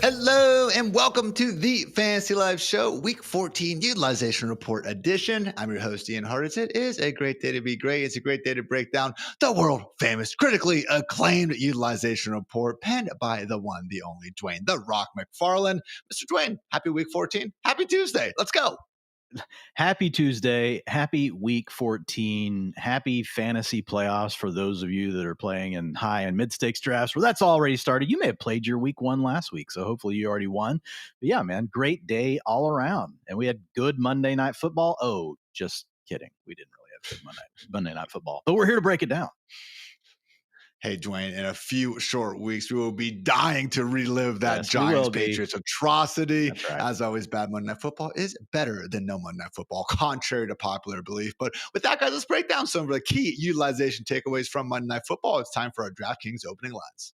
Hello and welcome to the Fantasy Live Show, Week 14 Utilization Report edition. I'm your host, Ian Hartitz. It is a great day to be great. It's a great day to break down the world famous, critically acclaimed Utilization Report penned by the one, the only Dwain, the Rock McFarland. Mr. Dwain, happy Week 14. Happy Tuesday. Let's go. Happy Tuesday, happy week 14, happy fantasy playoffs for those of you that are playing in high and mid stakes drafts where that's already started. You may have played your week 1 last week, so hopefully you already won. But yeah, man, great day all around. And we had good Monday Night Football. Oh, just kidding. We didn't really have good Monday Night Football, but we're here to break it down. Hey, Dwain, in a few short weeks, we will be dying to relive that Giants-Patriots atrocity. Right. As always, bad Monday Night Football is better than no Monday Night Football, contrary to popular belief. But with that, guys, let's break down some of the key utilization takeaways from Monday Night Football. It's time for our DraftKings opening lines.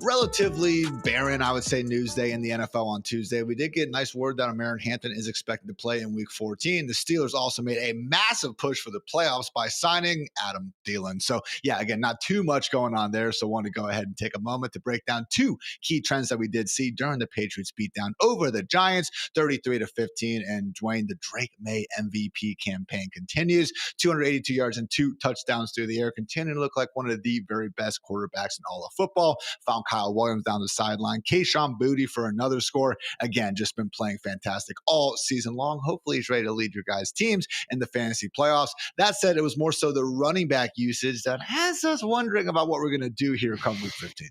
Relatively barren, I would say, news day in the NFL on Tuesday. We did get nice word that Aaron Hampton is expected to play in Week 14. The Steelers also made a massive push for the playoffs by signing Adam Thielen. So, yeah, again, not too much going on there. So, I want to go ahead and take a moment to break down two key trends that we did see during the Patriots beatdown over the Giants, 33-15. And Dwain, the Drake May MVP campaign continues. 282 yards and 2 touchdowns through the air, continuing to look like one of the very best quarterbacks in all of football. Found Kyle Williams down the sideline. Kayshon Boutte for another score. Again, just been playing fantastic all season long. Hopefully he's ready to lead your guys' teams in the fantasy playoffs. That said, it was more so the running back usage that has us wondering about what we're going to do here come Week 15.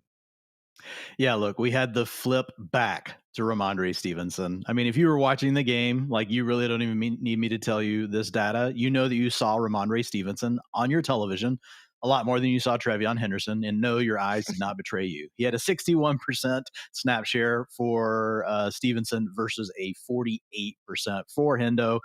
Yeah, look, we had the flip back to Ramondre Stevenson. I mean, if you were watching the game, like you really don't even need me to tell you this data. You know that you saw Ramondre Stevenson on your television a lot more than you saw TreVeyon Henderson, and no, your eyes did not betray you. He had a 61% snap share for Stevenson versus a 48% for Hendo.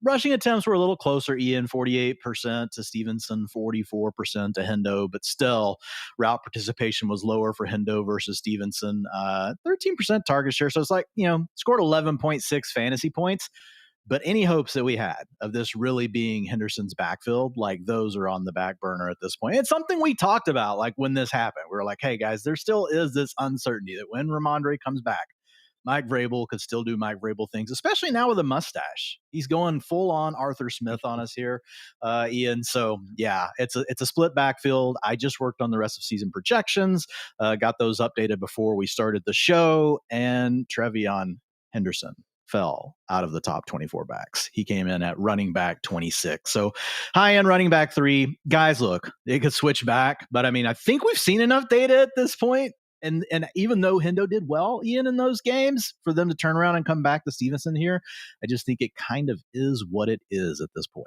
Rushing attempts were a little closer, Ian, 48% to Stevenson, 44% to Hendo, but still route participation was lower for Hendo versus Stevenson, 13% target share. So it's like, scored 11.6 fantasy points. But any hopes that we had of this really being Henderson's backfield, like those are on the back burner at this point. It's something we talked about, like when this happened. We were like, hey, guys, there still is this uncertainty that when Ramondre comes back, Mike Vrabel could still do Mike Vrabel things, especially now with a mustache. He's going full on Arthur Smith on us here, Ian. So yeah, it's a split backfield. I just worked on the rest of season projections, got those updated before we started the show, and TreVeyon Henderson fell out of the top 24 backs. He came in at running back 26. So high end running back 3. Guys, look, it could switch back, but I mean, I think we've seen enough data at this point. And even though Hendo did well, Ian, in those games, for them to turn around and come back to Stevenson here, I just think it kind of is what it is at this point.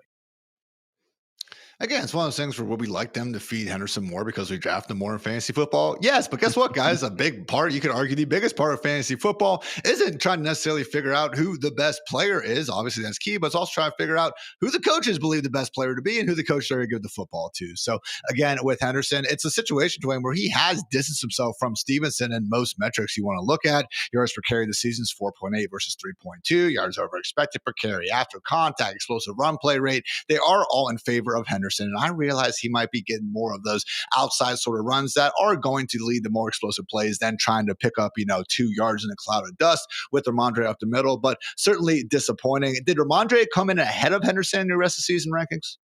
Again, it's one of those things where would we like them to feed Henderson more because we draft them more in fantasy football? Yes, but guess what, guys? A big part, you could argue the biggest part of fantasy football isn't trying to necessarily figure out who the best player is. Obviously, that's key, but it's also trying to figure out who the coaches believe the best player to be and who the coaches are going to give the football to. So, again, with Henderson, it's a situation, Dwayne, where he has distanced himself from Stevenson in most metrics you want to look at. Yards per carry this season is 4.8 versus 3.2. Yards over expected per carry, after contact, explosive run play rate. They are all in favor of Henderson. And I realize he might be getting more of those outside sort of runs that are going to lead to more explosive plays than trying to pick up, 2 yards in a cloud of dust with Ramondre up the middle, but certainly disappointing. Did Ramondre come in ahead of Henderson in your rest of season rankings?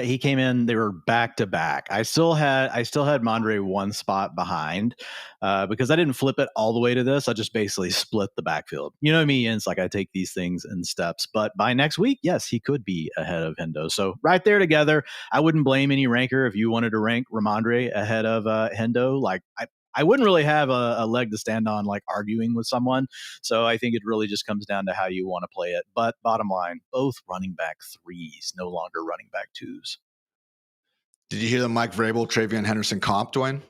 He came in, they were back to back. I still had Mondre one spot behind because I didn't flip it all the way to this. I just basically split the backfield. You know me, and it's like I take these things in steps. But by next week, yes, he could be ahead of Hendo. So right there together, I wouldn't blame any ranker if you wanted to rank Ramondre ahead of Hendo. Like I wouldn't really have a leg to stand on, like arguing with someone. So I think it really just comes down to how you want to play it. But bottom line, both running back 3s, no longer running back 2s. Did you hear the Mike Vrabel, TreVeyon Henderson comp, Dwayne?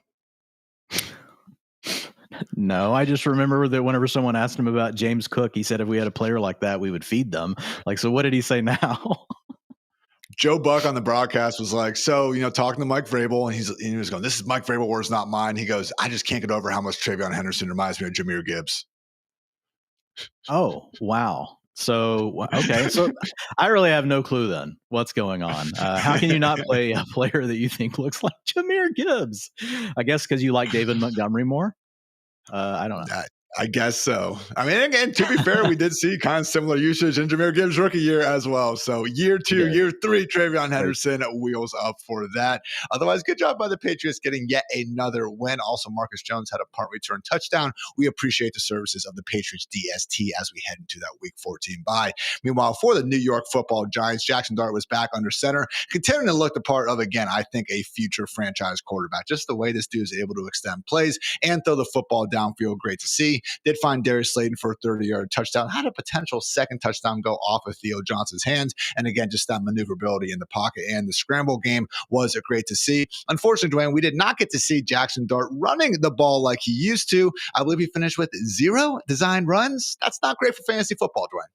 No, I just remember that whenever someone asked him about James Cook, he said if we had a player like that, we would feed them. Like, so what did he say now? Joe Buck on the broadcast was like, so, talking to Mike Vrabel, and he was going, this is Mike Vrabel, words, not mine. He goes, I just can't get over how much TreVeyon Henderson reminds me of Jahmyr Gibbs. Oh, wow. So, okay. So I really have no clue then what's going on. How can you not play a player that you think looks like Jahmyr Gibbs? I guess because you like David Montgomery more. I don't know. I guess so. I mean, again, to be fair, we did see kind of similar usage in Jahmyr Gibbs' rookie year as well. So year 2, year 3, TreVeyon Henderson wheels up for that. Otherwise, good job by the Patriots getting yet another win. Also, Marcus Jones had a punt return touchdown. We appreciate the services of the Patriots DST as we head into that Week 14 bye. Meanwhile, for the New York Football Giants, Jackson Dart was back under center, continuing to look the part of, again, I think a future franchise quarterback. Just the way this dude is able to extend plays and throw the football downfield, great to see. Did find Darius Slayton for a 30-yard touchdown. Had a potential second touchdown go off of Theo Johnson's hands. And again, just that maneuverability in the pocket and the scramble game was great to see. Unfortunately, Dwayne, we did not get to see Jackson Dart running the ball like he used to. I believe he finished with 0 design runs. That's not great for fantasy football, Dwayne.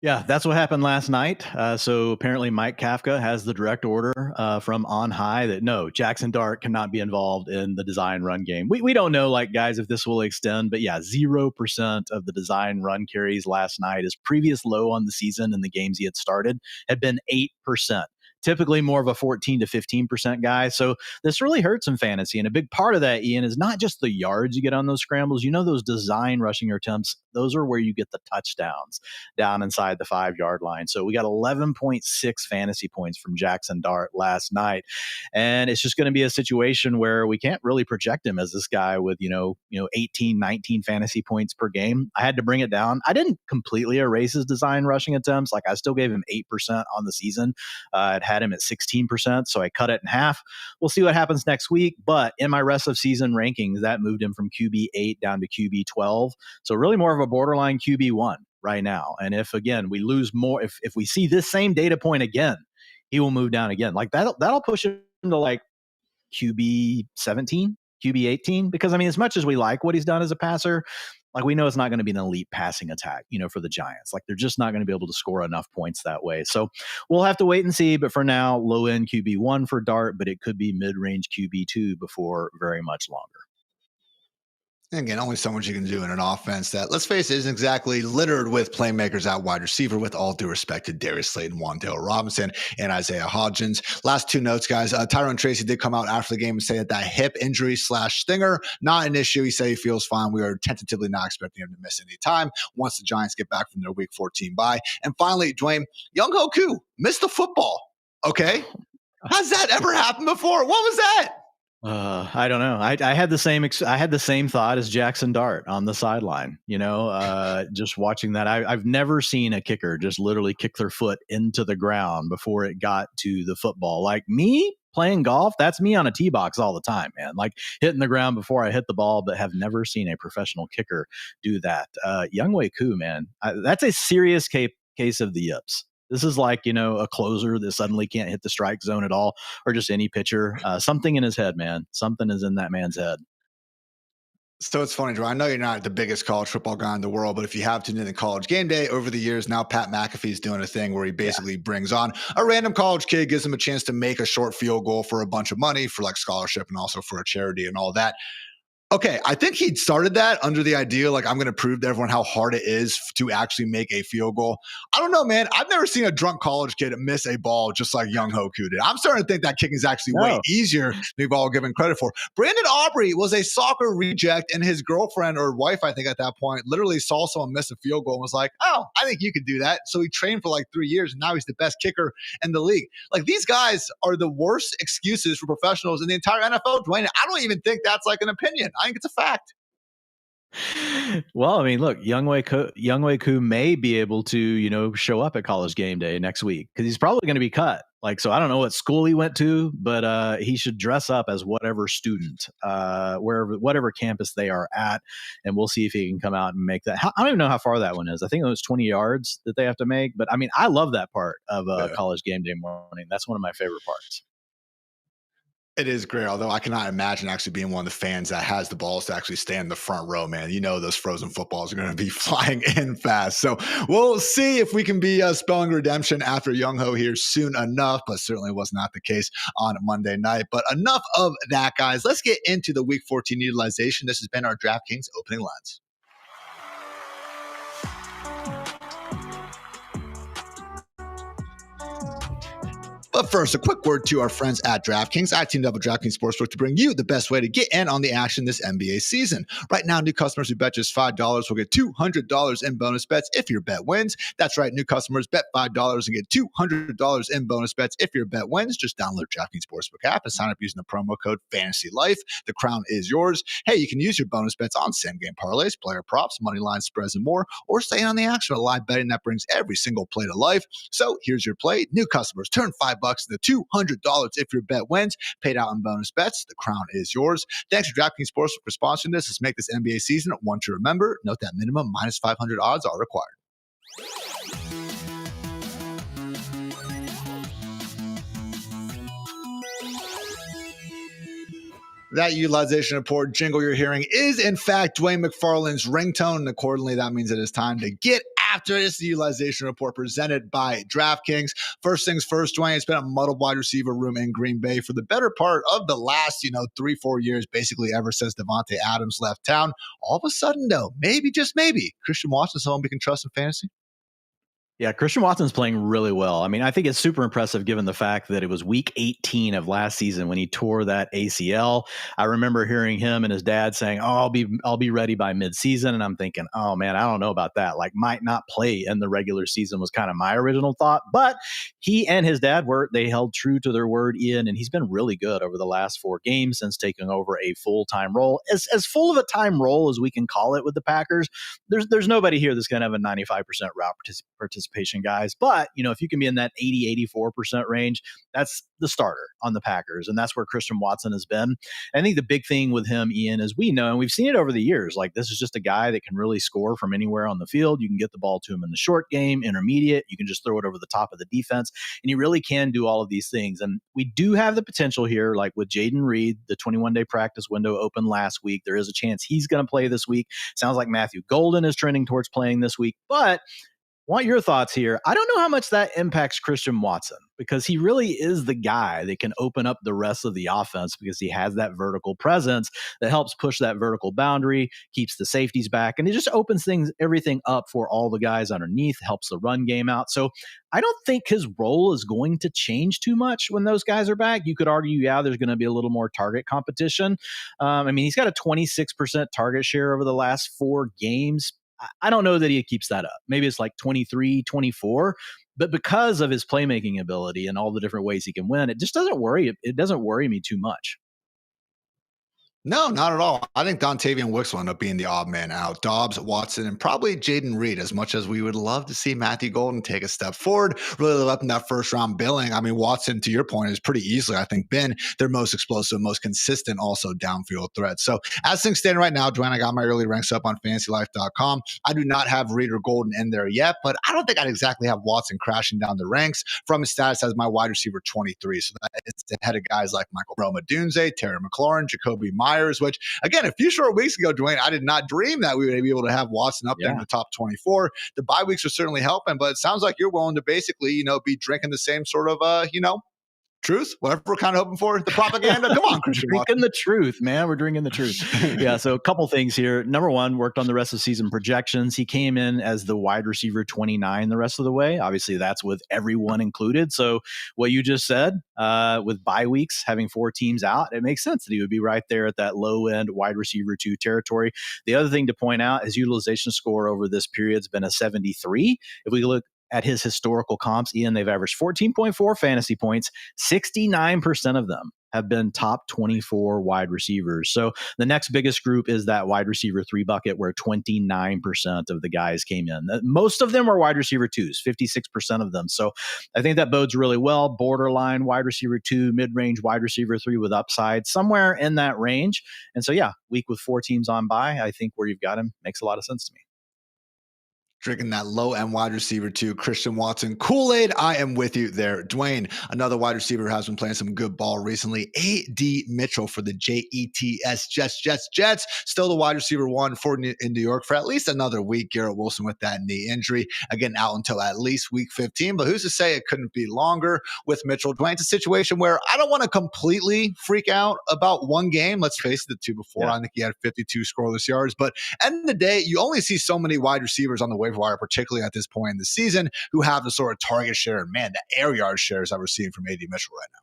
Yeah, that's what happened last night. So apparently Mike Kafka has the direct order from on high that no, Jackson Dart cannot be involved in the design run game. We don't know, like, guys, if this will extend, but yeah, 0% of the design run carries last night. His previous low on the season in the games he had started had been 8%. Typically more of a 14 to 15% guy. So this really hurts in fantasy. And a big part of that, Ian, is not just the yards you get on those scrambles. You know, those design rushing attempts, those are where you get the touchdowns down inside the 5-yard line. So we got 11.6 fantasy points from Jackson Dart last night. And it's just going to be a situation where we can't really project him as this guy with, 18, 19 fantasy points per game. I had to bring it down. I didn't completely erase his design rushing attempts. Like, I still gave him 8% on the season. It had him at 16%, so I cut it in half. We'll see what happens next week, but in my rest of season rankings, that moved him from QB 8 down to QB 12. So really more of a borderline QB 1 right now. And if, again, we lose more, if we see this same data point again, he will move down again. Like, that'll push him to like QB 17, QB 18, because, I mean, as much as we like what he's done as a passer, like, we know it's not going to be an elite passing attack, for the Giants. Like, they're just not going to be able to score enough points that way. So we'll have to wait and see. But for now, low end QB 1 for Dart, but it could be mid range QB 2 before very much longer. Again, only so much you can do in an offense that, let's face it, isn't exactly littered with playmakers at wide receiver, with all due respect to Darius Slayton, Wan'Dale Robinson, and Isaiah Hodgins. Last 2 notes, guys. Tyrone Tracy did come out after the game and say that hip injury / stinger, not an issue. He said he feels fine. We are tentatively not expecting him to miss any time once the Giants get back from their Week 14 bye. And finally, Dwayne, Younghoe Koo missed the football. Okay. Has that ever happened before? What was that? I don't know. I had the same thought as Jackson Dart on the sideline, just watching that. I've never seen a kicker just literally kick their foot into the ground before it got to the football. Like, me playing golf, that's me on a tee box all the time, man. Like, hitting the ground before I hit the ball, but have never seen a professional kicker do that. Younghoe Koo, man, that's a serious case of the yips. This is like, a closer that suddenly can't hit the strike zone at all, or just any pitcher. Something in his head, man. Something is in that man's head. So it's funny, Drew. I know you're not the biggest college football guy in the world, but if you have tuned in to College Game Day over the years, now Pat McAfee's doing a thing where he basically brings on a random college kid, gives him a chance to make a short field goal for a bunch of money for like scholarship and also for a charity and all that. Okay, I think he started that under the idea, like, I'm going to prove to everyone how hard it is to actually make a field goal. I don't know, man. I've never seen a drunk college kid miss a ball just like Younghoe Koo did. I'm starting to think that kicking is actually way easier than we've all given credit for. Brandon Aubrey was a soccer reject, and his girlfriend or wife, I think at that point, literally saw someone miss a field goal and was like, oh, I think you could do that. So he trained for like 3 years, and now he's the best kicker in the league. Like, these guys are the worst excuses for professionals in the entire NFL, Dwayne. I don't even think that's like an opinion. I think it's a fact. Well, I mean, look, Younghoe Koo may be able to, show up at College Game Day next week because he's probably going to be cut. Like, so I don't know what school he went to, but he should dress up as whatever student, whatever campus they are at, and we'll see if he can come out and make that. I don't even know how far that one is. I think it was 20 yards that they have to make. But I mean, I love that part of College Game Day morning. That's one of my favorite parts. It is great, although I cannot imagine actually being one of the fans that has the balls to actually stand in the front row, man. Those frozen footballs are going to be flying in fast. So we'll see if we can be spelling redemption after Younghoe here soon enough, but certainly was not the case on Monday night. But enough of that, guys. Let's get into the Week 14 utilization. This has been our DraftKings opening lines. But first, a quick word to our friends at DraftKings. I teamed up with DraftKings Sportsbook to bring you the best way to get in on the action this NBA season. Right now, new customers who bet just $5 will get $200 in bonus bets if your bet wins. That's right, new customers bet $5 and get $200 in bonus bets if your bet wins. Just download DraftKings Sportsbook app and sign up using the promo code FANTASYLIFE. The crown is yours. Hey, you can use your bonus bets on same-game parlays, player props, money line spreads, and more, or stay on the action with live betting that brings every single play to life. So here's your play. New customers turn $5 into $200 if your bet wins. Paid out in bonus bets. The crown is yours. Thanks to DraftKings Sportsbook for sponsoring this. Let's make this NBA season one to remember. Note that minimum minus 500 odds are required. That utilization report jingle you're hearing is, in fact, Dwain McFarland's ringtone. And accordingly, that means it is time to get after it. It's the utilization report presented by DraftKings. First things first, Dwain, it's been a muddled wide receiver room in Green Bay for the better part of the last, 3-4 years, basically ever since Devontae Adams left town. All of a sudden, though, maybe, just maybe, Christian Watson's someone we can trust in fantasy. Yeah, Christian Watson's playing really well. I mean, I think it's super impressive given the fact that it was week 18 of last season when he tore that ACL. I remember hearing him and his dad saying, "Oh, I'll be ready by midseason." And I'm thinking, "Oh man, I don't know about that. Like, might not play in the regular season," was kind of my original thought. But he and his dad they held true to their word, Ian, and he's been really good over the last 4 games since taking over a full-time role. As full of a time role as we can call it with the Packers, there's nobody here that's going to have a 95% route participation, guys. But, if you can be in that 80-84% range, that's the starter on the Packers. And that's where Christian Watson has been. I think the big thing with him, Ian, is we know, and we've seen it over the years, like this is just a guy that can really score from anywhere on the field. You can get the ball to him in the short game, intermediate. You can just throw it over the top of the defense. And he really can do all of these things. And we do have the potential here, like with Jaden Reed, the 21-day practice window opened last week. There is a chance he's going to play this week. Sounds like Matthew Golden is trending towards playing this week. But want your thoughts here. I don't know how much that impacts Christian Watson because he really is the guy that can open up the rest of the offense because he has that vertical presence that helps push that vertical boundary, keeps the safeties back, and it just opens everything up for all the guys underneath, helps the run game out. So I don't think his role is going to change too much when those guys are back. You could argue, there's going to be a little more target competition. He's got a 26% target share over the last 4 games. I don't know that he keeps that up. Maybe it's like 23, 24, but because of his playmaking ability and all the different ways he can win, it just doesn't worry me too much. No, not at all. I think Dontavian Wicks will end up being the odd man out. Dobbs, Watson, and probably Jaden Reed, as much as we would love to see Matthew Golden take a step forward, really live up in that first-round billing. I mean, Watson, to your point, has pretty easily, I think, been their most explosive, most consistent, also downfield threat. So as things stand right now, Dwayne, I got my early ranks up on fantasylife.com. I do not have Reed or Golden in there yet, but I don't think I'd exactly have Watson crashing down the ranks from his status as my wide receiver 23. So that it's ahead of guys like Michael Roma-Dunze, Terry McLaurin, Jacoby Myers, which, again, a few short weeks ago, Dwayne, I did not dream that we would be able to have Watson up there in the top 24. The bye weeks are certainly helping, but it sounds like you're willing to basically, be drinking the same sort of, truth, whatever we're kind of hoping for, the propaganda. Come on, Christian. Drinking the truth, man. We're drinking the truth. Yeah. So a couple things here. Number one, worked on the rest of the season projections. He came in as the wide receiver 29 the rest of the way. Obviously, that's with everyone included. So what you just said, with bye weeks, having 4 teams out, it makes sense that he would be right there at that low end wide receiver 2 territory. The other thing to point out, his utilization score over this period has been a 73. If we look at his historical comps, Ian, they've averaged 14.4 fantasy points. 69% of them have been top 24 wide receivers. So the next biggest group is that wide receiver 3 bucket where 29% of the guys came in. Most of them are wide receiver 2s, 56% of them. So I think that bodes really well. Borderline wide receiver 2, mid-range wide receiver 3 with upside, somewhere in that range. And so, week with 4 teams on bye, I think where you've got him makes a lot of sense to me. Drinking that low-end wide receiver 2, Christian Watson Kool-Aid. I am with you there. Dwayne, another wide receiver who has been playing some good ball recently. A.D. Mitchell for the Jets. Jets. Still the wide receiver 1 for in New York for at least another week. Garrett Wilson with that knee injury. Again, out until at least week 15. But who's to say it couldn't be longer with Mitchell? Dwayne, it's a situation where I don't want to completely freak out about one game. Let's face it, the 2 before. I think he had 52 scoreless yards. But end of the day, you only see so many wide receivers on the waiver waiver wire, particularly at this point in the season, who have the sort of target share and, man, the air yard shares that we're seeing from AD Mitchell right now.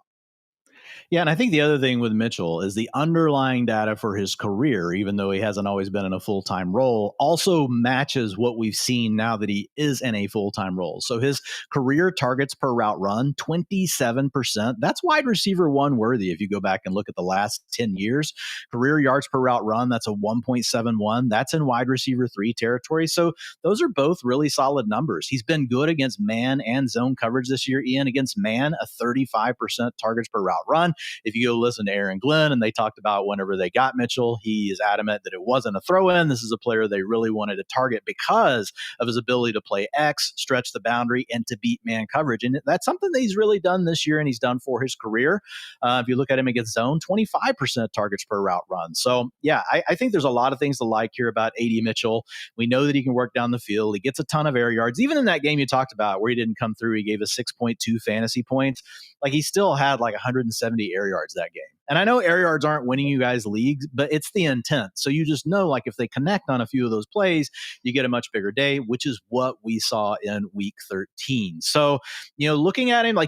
Yeah, and I think the other thing with Mitchell is the underlying data for his career, even though he hasn't always been in a full-time role, also matches what we've seen now that he is in a full-time role. So his career targets per route run, 27%. That's wide receiver one worthy if you go back and look at the last 10 years. Career yards per route run, that's a 1.71. That's in wide receiver 3 territory. So those are both really solid numbers. He's been good against man and zone coverage this year. Ian, against man, a 35% targets per route run. If you go listen to Aaron Glenn, and they talked about whenever they got Mitchell, he is adamant that it wasn't a throw-in. This is a player they really wanted to target because of his ability to play X, stretch the boundary, and to beat man coverage. And that's something that he's really done this year and he's done for his career. If you look at him against zone, 25% targets per route run. So, yeah, I think there's a lot of things to like here about AD Mitchell. We know that he can work down the field. He gets a ton of air yards. Even in that game you talked about where he didn't come through, he gave us 6.2 fantasy points. Like, he still had like 170 air yards that game. And I know air yards aren't winning you guys leagues, but it's the intent. So you just know, like, if they connect on a few of those plays, you get a much bigger day, which is what we saw in week 13. So, looking at him,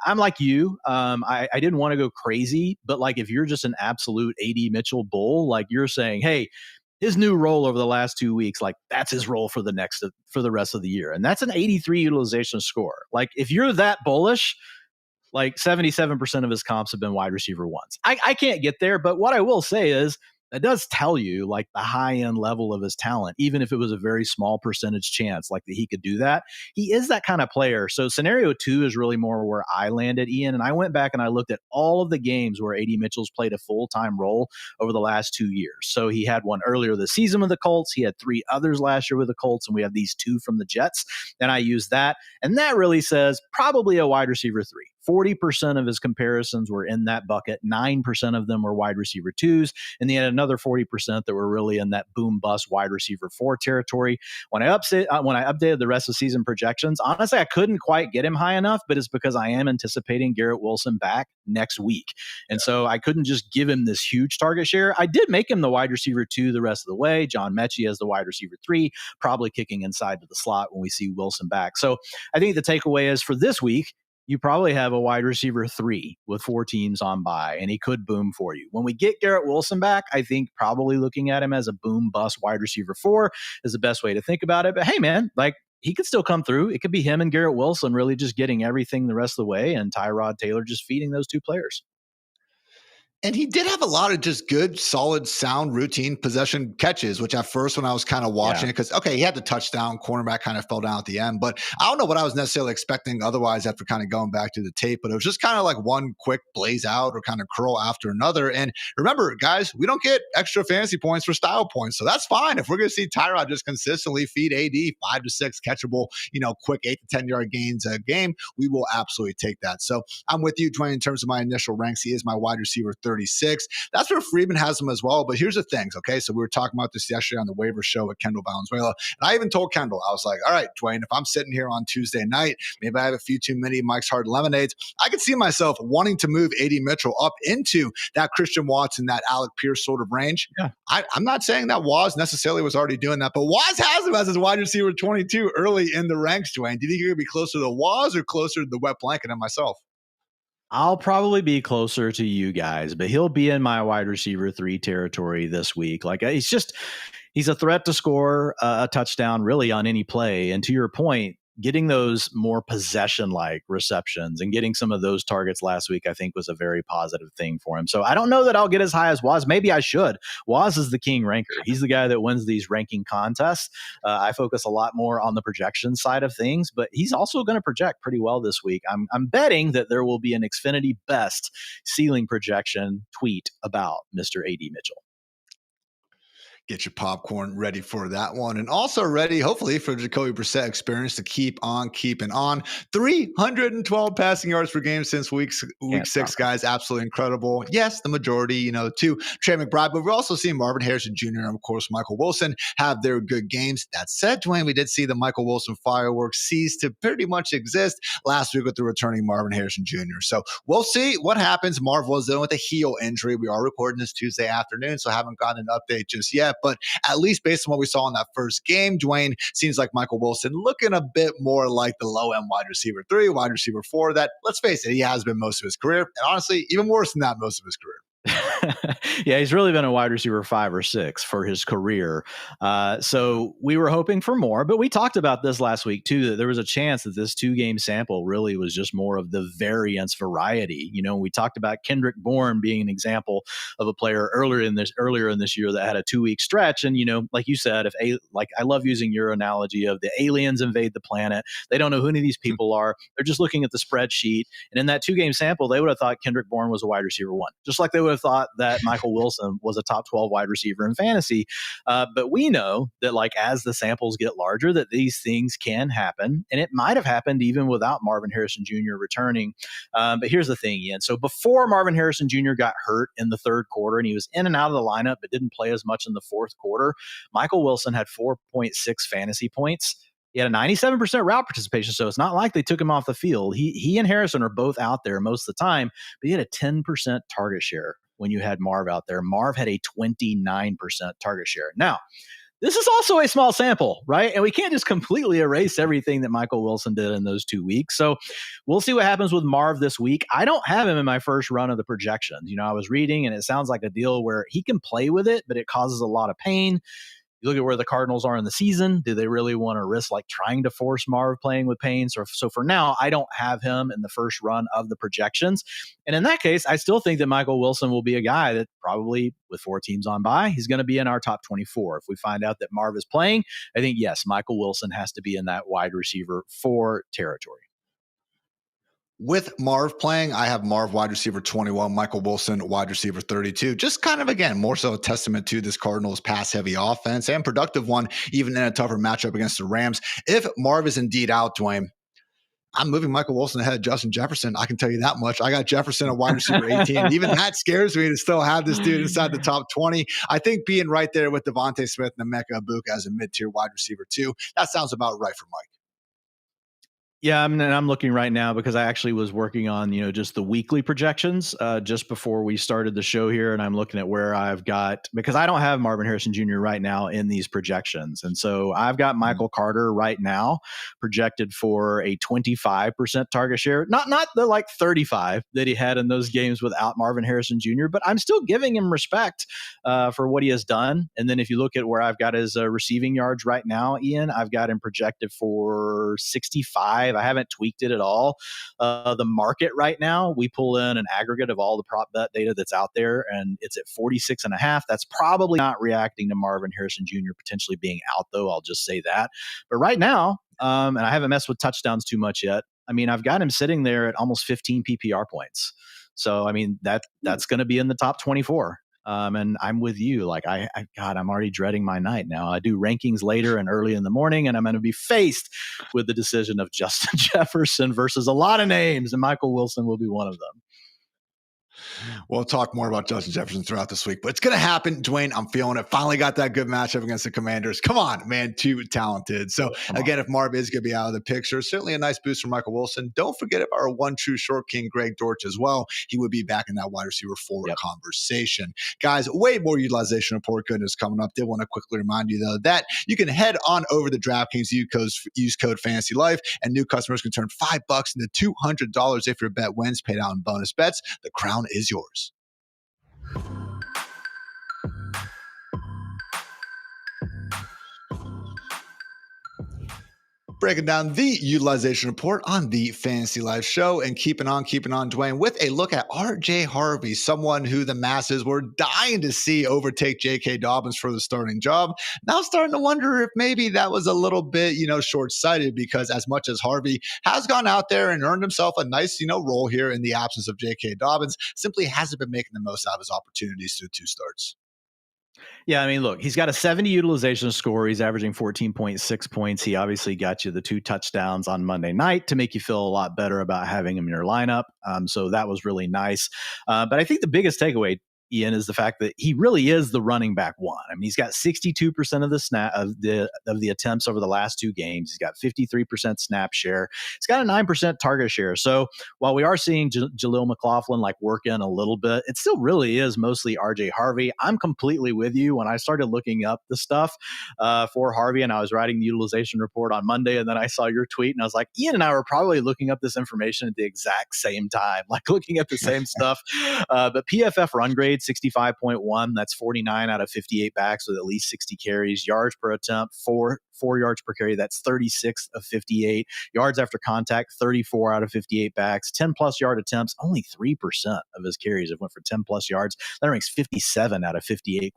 I'm like you. I didn't want to go crazy, but like, if you're just an absolute AD Mitchell bull, like you're saying, hey, his new role over the last 2 weeks, like that's his role for the rest of the year. And that's an 83 utilization score. Like, if you're that bullish, like 77% of his comps have been wide receiver ones. I can't get there, but what I will say is that does tell you like the high end level of his talent, even if it was a very small percentage chance like that he could do that. He is that kind of player. So scenario 2 is really more where I landed, Ian. And I went back and I looked at all of the games where AD Mitchell's played a full-time role over the last 2 years. So he had one earlier this season with the Colts. He had 3 others last year with the Colts. And we have these 2 from the Jets. And I used that. And that really says probably a wide receiver 3. 40% of his comparisons were in that bucket. 9% of them were wide receiver 2s. And then another 40% that were really in that boom bust wide receiver 4 territory. When I updated the rest of season projections, honestly, I couldn't quite get him high enough, but it's because I am anticipating Garrett Wilson back next week. And so I couldn't just give him this huge target share. I did make him the wide receiver 2 the rest of the way. John Mechie as the wide receiver 3, probably kicking inside to the slot when we see Wilson back. So I think the takeaway is for this week, you probably have a wide receiver 3 with 4 teams on bye, and he could boom for you. When we get Garrett Wilson back, I think probably looking at him as a boom bust wide receiver 4 is the best way to think about it. But hey, man, like, he could still come through. It could be him and Garrett Wilson really just getting everything the rest of the way, and Tyrod Taylor just feeding those 2 players. And he did have a lot of just good, solid, sound, routine possession catches, which at first when I was kind of watching it, because, okay, he had the touchdown, cornerback kind of fell down at the end, but I don't know what I was necessarily expecting otherwise after kind of going back to the tape, but it was just kind of like one quick blaze out or kind of curl after another. And remember, guys, we don't get extra fantasy points for style points, so that's fine. If we're going to see Tyrod just consistently feed AD 5 to 6 catchable, quick 8 to 10 yard gains a game, we will absolutely take that. So I'm with you, Dwain, in terms of my initial ranks. He is my wide receiver 36. That's where Freeman has him as well. But here's the things, okay? So we were talking about this yesterday on the waiver show with Kendall Valenzuela. And I even told Kendall, I was like, all right, Dwain, if I'm sitting here on Tuesday night, maybe I have a few too many Mike's Hard Lemonades, I could see myself wanting to move AD Mitchell up into that Christian Watson, that Alec Pierce sort of range. Yeah. I'm not saying that Waz necessarily was already doing that, but Waz has him as his wide receiver 22 early in the ranks, Dwain. Do you think you're going to be closer to Waz or closer to the wet blanket and myself? I'll probably be closer to you guys, but he'll be in my wide receiver 3 territory this week. Like, he's a threat to score a touchdown really on any play. And to your point, getting those more possession-like receptions and getting some of those targets last week, I think was a very positive thing for him. So I don't know that I'll get as high as Waz. Maybe I should. Waz is the king ranker. He's the guy that wins these ranking contests. I focus a lot more on the projection side of things, but he's also going to project pretty well this week. I'm betting that there will be an Xfinity best ceiling projection tweet about Mr. AD Mitchell. Get your popcorn ready for that one. And also ready, hopefully, for the Jacoby Brissett experience to keep on keeping on. 312 passing yards per game since week 6, guys. Absolutely incredible. Yes, the majority, to Trey McBride, but we're also seeing Marvin Harrison Jr. and, of course, Michael Wilson have their good games. That said, Dwain, we did see the Michael Wilson fireworks cease to pretty much exist last week with the returning Marvin Harrison Jr. So we'll see what happens. Marv was dealing with a heel injury. We are recording this Tuesday afternoon, so I haven't gotten an update just yet. but at least based on what we saw in that first game, Dwain, seems like Michael Wilson looking a bit more like the low-end wide receiver 3, wide receiver 4 that, let's face it, he has been most of his career, and honestly, even worse than that most of his career. Yeah, he's really been a wide receiver 5 or 6 for his career. So we were hoping for more, but we talked about this last week too, that there was a chance that this 2-game sample really was just more of the variance variety. You know, we talked about Kendrick Bourne being an example of a player earlier in this year that had a 2-week stretch. And, you know, like you said, I love using your analogy of the aliens invade the planet. They don't know who any of these people are. They're just looking at the spreadsheet. And in that 2-game sample, they would have thought Kendrick Bourne was a wide receiver 1, just like they would have thought that Michael Wilson was a top 12 wide receiver in fantasy. But we know that, like, as the samples get larger, that these things can happen. And it might have happened even without Marvin Harrison Jr. returning. But here's the thing, Ian. So before Marvin Harrison Jr. got hurt in the third quarter and he was in and out of the lineup but didn't play as much in the fourth quarter, Michael Wilson had 4.6 fantasy points. He had a 97% route participation, so it's not like they took him off the field. He and Harrison are both out there most of the time, but he had a 10% target share when you had Marv out there. Marv had a 29% target share. Now, this is also a small sample, right? And we can't just completely erase everything that Michael Wilson did in those 2 weeks. So we'll see what happens with Marv this week. I don't have him in my first run of the projections. You know, I was reading and it sounds like a deal where he can play with it, but it causes a lot of pain. You look at where the Cardinals are in the season. Do they really want to risk like trying to force Marv playing with pain? So for now, I don't have him in the first run of the projections. And in that case, I still think that Michael Wilson will be a guy that probably with 4 teams on bye, he's going to be in our top 24. If we find out that Marv is playing, I think, yes, Michael Wilson has to be in that wide receiver 4 territory. With Marv playing, I have Marv wide receiver 21, Michael Wilson wide receiver 32. Just kind of, again, more so a testament to this Cardinals pass-heavy offense and productive one, even in a tougher matchup against the Rams. If Marv is indeed out, Dwain, I'm moving Michael Wilson ahead of Justin Jefferson. I can tell you that much. I got Jefferson at wide receiver 18. Even that scares me to still have this dude inside the top 20. I think being right there with Devontae Smith and Emeka Egbuka as a mid-tier wide receiver 2, that sounds about right for Mike. Yeah, I'm looking right now because I actually was working on, you know, just the weekly projections just before we started the show here. And I'm looking at where I've got, because I don't have Marvin Harrison Jr. right now in these projections. And so I've got Michael Carter right now projected for a 25% target share, not the like 35 that he had in those games without Marvin Harrison Jr., but I'm still giving him respect for what he has done. And then if you look at where I've got his receiving yards right now, Ian, I've got him projected for 65. I haven't tweaked it at all. The market right now, we pull in an aggregate of all the prop bet data that's out there, and it's at 46.5. That's probably not reacting to Marvin Harrison Jr. potentially being out, though. I'll just say that. But right now, and I haven't messed with touchdowns too much yet. I mean, I've got him sitting there at almost 15 PPR points. So, I mean, that's going to be in the top 24. And I'm with you. Like, God, I'm already dreading my night now. I do rankings later and early in the morning, and I'm going to be faced with the decision of Justin Jefferson versus a lot of names, and Michael Wilson will be one of them. We'll talk more about Justin Jefferson throughout this week, but it's going to happen. Dwain, I'm feeling it. Finally got that good matchup against the Commanders. Come on, man, too talented. So again, if Marv is going to be out of the picture, certainly a nice boost for Michael Wilson. Don't forget about our one true short king, Greg Dortch, as well. He would be back in that wide receiver 4 conversation. Guys, way more utilization report goodness coming up. Did want to quickly remind you, though, that you can head on over to DraftKings, use code Fantasy Life, and new customers can turn $5 into $200 if your bet wins, paid out in bonus bets. The crown is yours. Breaking down the utilization report on the Fantasy Life Show and keeping on, Dwain, with a look at R.J. Harvey, someone who the masses were dying to see overtake J.K. Dobbins for the starting job. Now starting to wonder if maybe that was a little bit, short-sighted, because as much as Harvey has gone out there and earned himself a nice, role here in the absence of J.K. Dobbins, simply hasn't been making the most out of his opportunities through 2 starts. Yeah, I mean, look, he's got a 70 utilization score. He's averaging 14.6 points. He obviously got you the 2 touchdowns on Monday night to make you feel a lot better about having him in your lineup. So that was really nice. But I think the biggest takeaway Ian, is the fact that he really is the running back one. I mean, he's got 62% of the snap of the attempts over the last 2 games. He's got 53% snap share. He's got a 9% target share. So while we are seeing Jaleel McLaughlin like work in a little bit, it still really is mostly RJ Harvey. I'm completely with you. When I started looking up the stuff for Harvey, and I was writing the utilization report on Monday, and then I saw your tweet, and I was like, Ian and I were probably looking up this information at the exact same time, like looking at the same stuff. But PFF run grade 65.1. That's 49 out of 58 backs with at least 60 carries. Yards per attempt, 4 yards per carry. That's 36 of 58. Yards after contact, 34 out of 58 backs. 10 plus yard attempts, only 3% of his carries have went for 10 plus yards. That ranks 57 out of 58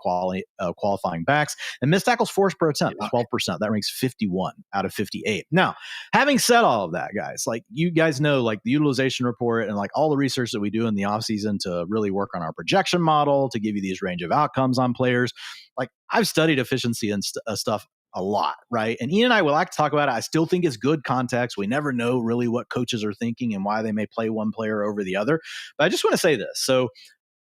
qualifying backs. And missed tackles forced per attempt, 12%. That ranks 51 out of 58. Now, having said all of that, guys, like you guys know, like the utilization report and like all the research that we do in the offseason to really work on our projection model to give you these range of outcomes on players. Like I've studied efficiency and stuff a lot, right? And Ian and I will like to talk about it. I still think it's good context. We never know really what coaches are thinking and why they may play one player over the other. But I just want to say this. So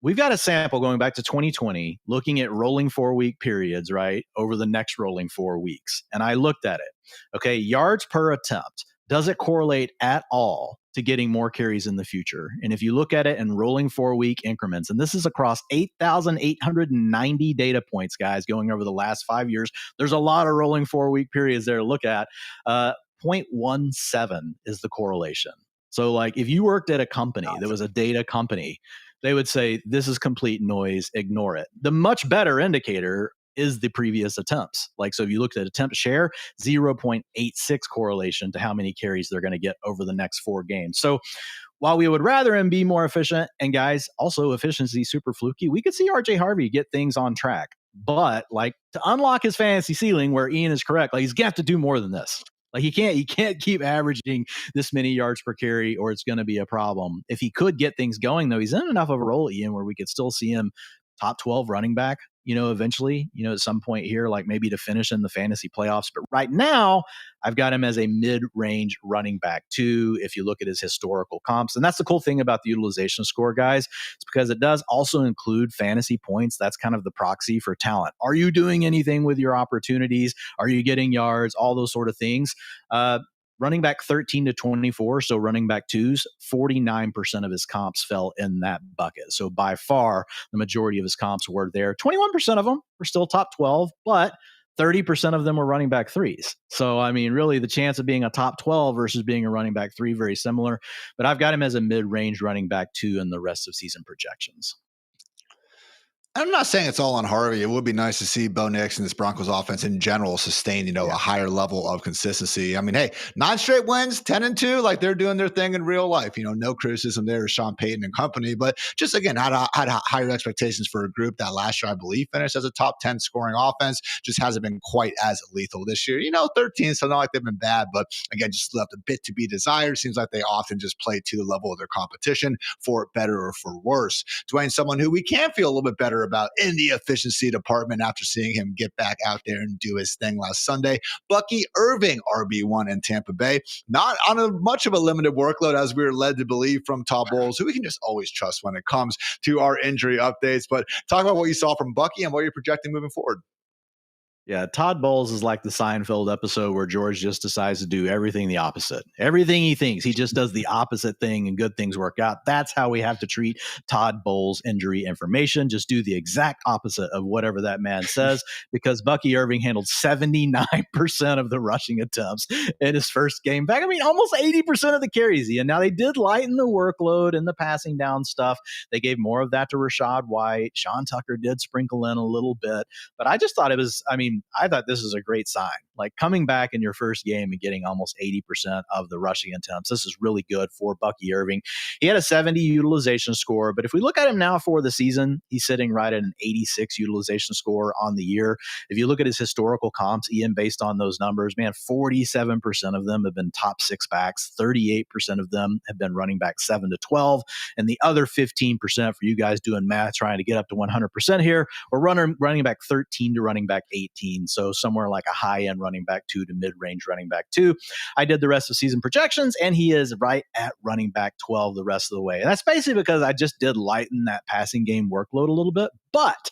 we've got a sample going back to 2020, looking at rolling 4-week periods, right, over the next rolling 4 weeks. And I looked at it. Okay, yards per attempt. Does it correlate at all to getting more carries in the future? And if you look at it in rolling 4-week increments, and this is across 8,890 data points, guys, going over the last 5 years, there's a lot of rolling 4-week periods there to look at. 0.17 is the correlation. So like if you worked at a company that was a data company, they would say, this is complete noise, ignore it. The much better indicator is the previous attempts. Like, so if you looked at attempt share, 0.86 correlation to how many carries they're going to get over the next 4 games. So while we would rather him be more efficient, and guys, also efficiency super fluky, we could see RJ Harvey get things on track. But like to unlock his fantasy ceiling, where Ian is correct, like he's going to have to do more than this. Like he can't keep averaging this many yards per carry or it's going to be a problem. If he could get things going, though, he's in enough of a role, Ian, where we could still see him top 12 running back, eventually, at some point here, like maybe to finish in the fantasy playoffs. But right now, I've got him as a mid-range running back 2 if you look at his historical comps. And that's the cool thing about the utilization score, guys. It's because it does also include fantasy points. That's kind of the proxy for talent. Are you doing anything with your opportunities? Are you getting yards? All those sort of things. Running back 13 to 24, so running back 2s, 49% of his comps fell in that bucket. So by far, the majority of his comps were there. 21% of them were still top 12, but 30% of them were running back 3s. So, I mean, really the chance of being a top 12 versus being a running back 3, very similar. But I've got him as a mid-range running back 2 in the rest of season projections. I'm not saying it's all on Harvey. It would be nice to see Bo Nix and this Broncos offense in general sustain, a higher level of consistency. I mean, hey, 9 straight wins, 10-2, like they're doing their thing in real life. No criticism there of Sean Payton and company, but just again, had higher expectations for a group that last year, I believe, finished as a top 10 scoring offense. Just hasn't been quite as lethal this year. 13, so not like they've been bad, but again, just left a bit to be desired. Seems like they often just play to the level of their competition, for better or for worse. Dwain, someone who we can feel a little bit better about in the efficiency department after seeing him get back out there and do his thing last Sunday. Bucky Irving, RB1 in Tampa Bay, not on much of a limited workload as we were led to believe from Todd Bowles, who we can just always trust when it comes to our injury updates. But talk about what you saw from Bucky and what you're projecting moving forward. Yeah, Todd Bowles is like the Seinfeld episode where George just decides to do everything the opposite. Everything he thinks, he just does the opposite thing and good things work out. That's how we have to treat Todd Bowles' injury information. Just do the exact opposite of whatever that man says, because Bucky Irving handled 79% of the rushing attempts in his first game back. I mean, almost 80% of the carries. And now they did lighten the workload and the passing down stuff. They gave more of that to Rashad White. Sean Tucker did sprinkle in a little bit. But I just thought I thought this is a great sign. Like coming back in your first game and getting almost 80% of the rushing attempts. This is really good for Bucky Irving. He had a 70 utilization score, but if we look at him now for the season, he's sitting right at an 86 utilization score on the year. If you look at his historical comps, Ian, based on those numbers, man, 47% of them have been top 6 backs. 38% of them have been running back 7 to 12. And the other 15% for you guys doing math, trying to get up to 100% here, or running back 13 to running back 18. So somewhere like a high-end running back 2 to mid-range running back 2. I did the rest of season projections, and he is right at running back 12 the rest of the way. And that's basically because I just did lighten that passing game workload a little bit, but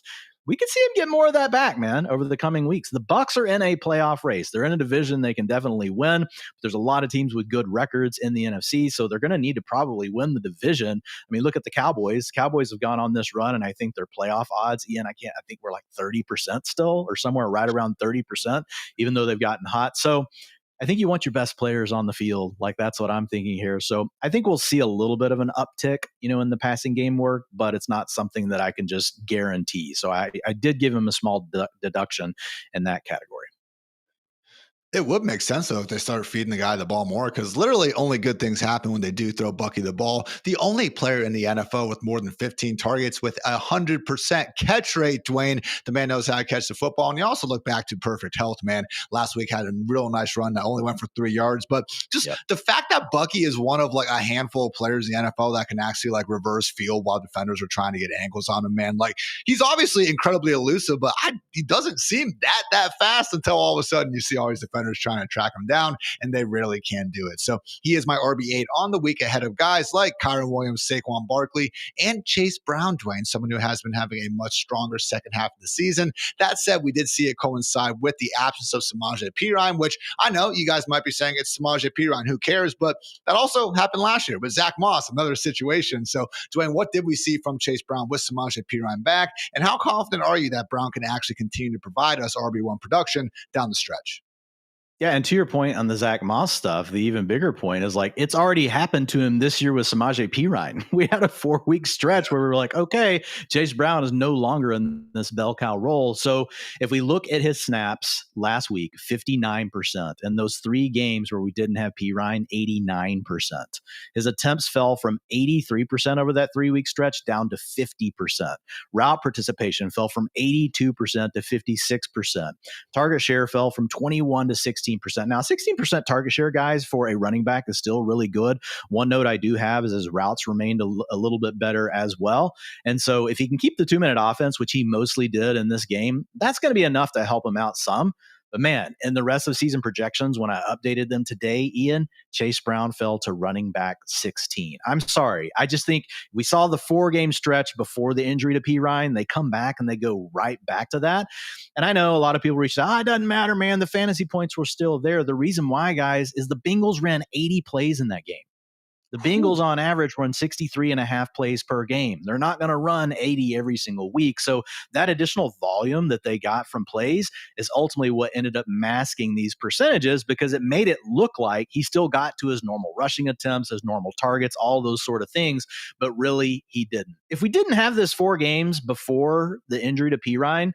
we could see him get more of that back, man, over the coming weeks. The Bucs are in a playoff race. They're in a division they can definitely win. But there's a lot of teams with good records in the NFC, so they're going to need to probably win the division. I mean, look at the Cowboys. Cowboys have gone on this run, and I think their playoff odds, Ian, I think we're like 30% still, or somewhere right around 30%, even though they've gotten hot. So I think you want your best players on the field. Like, that's what I'm thinking here. So I think we'll see a little bit of an uptick, in the passing game work, but it's not something that I can just guarantee. So I did give him a small deduction in that category. It would make sense, though, if they start feeding the guy the ball more, because literally only good things happen when they do throw Bucky the ball. The only player in the NFL with more than 15 targets with 100% catch rate, Dwain. The man knows how to catch the football. And you also look back to perfect health, man. Last week had a real nice run that only went for 3 yards. But just the fact that Bucky is one of like a handful of players in the NFL that can actually like reverse field while defenders are trying to get angles on him, man. Like, he's obviously incredibly elusive, but he doesn't seem that fast until all of a sudden you see all these defenders trying to track him down, and they rarely can do it. So he is my RB8 on the week, ahead of guys like Kyron Williams, Saquon Barkley, and Chase Brown, Dwain, someone who has been having a much stronger second half of the season. That said, we did see it coincide with the absence of Samaje Perine, which I know you guys might be saying it's Samaje Perine, who cares? But that also happened last year with Zach Moss, another situation. So, Dwain, what did we see from Chase Brown with Samaje Perine back? And how confident are you that Brown can actually continue to provide us RB1 production down the stretch? Yeah, and to your point on the Zach Moss stuff, the even bigger point is like it's already happened to him this year with Samaje Perine. We had a 4-week stretch where we were like, okay, Chase Brown is no longer in this bell cow role. So if we look at his snaps last week, 59%, and those 3 games where we didn't have Perine, 89%. His attempts fell from 83% over that 3-week stretch down to 50%. Route participation fell from 82% to 56%. Target share fell from 21 to 16%. Now, 16% target share, guys, for a running back is still really good. One note I do have is his routes remained a little bit better as well. And so if he can keep the 2-minute offense, which he mostly did in this game, that's going to be enough to help him out some. But man, in the rest of season projections, when I updated them today, Ian, Chase Brown fell to running back 16. I'm sorry. I just think we saw the 4-game stretch before the injury to Perine. They come back and they go right back to that. And I know a lot of people reached out, it doesn't matter, man. The fantasy points were still there. The reason why, guys, is the Bengals ran 80 plays in that game. The Bengals on average run 63.5 plays per game. They're not going to run 80 every single week. So that additional volume that they got from plays is ultimately what ended up masking these percentages, because it made it look like he still got to his normal rushing attempts, his normal targets, all those sort of things, but really he didn't. If we didn't have this 4 games before the injury to Perine,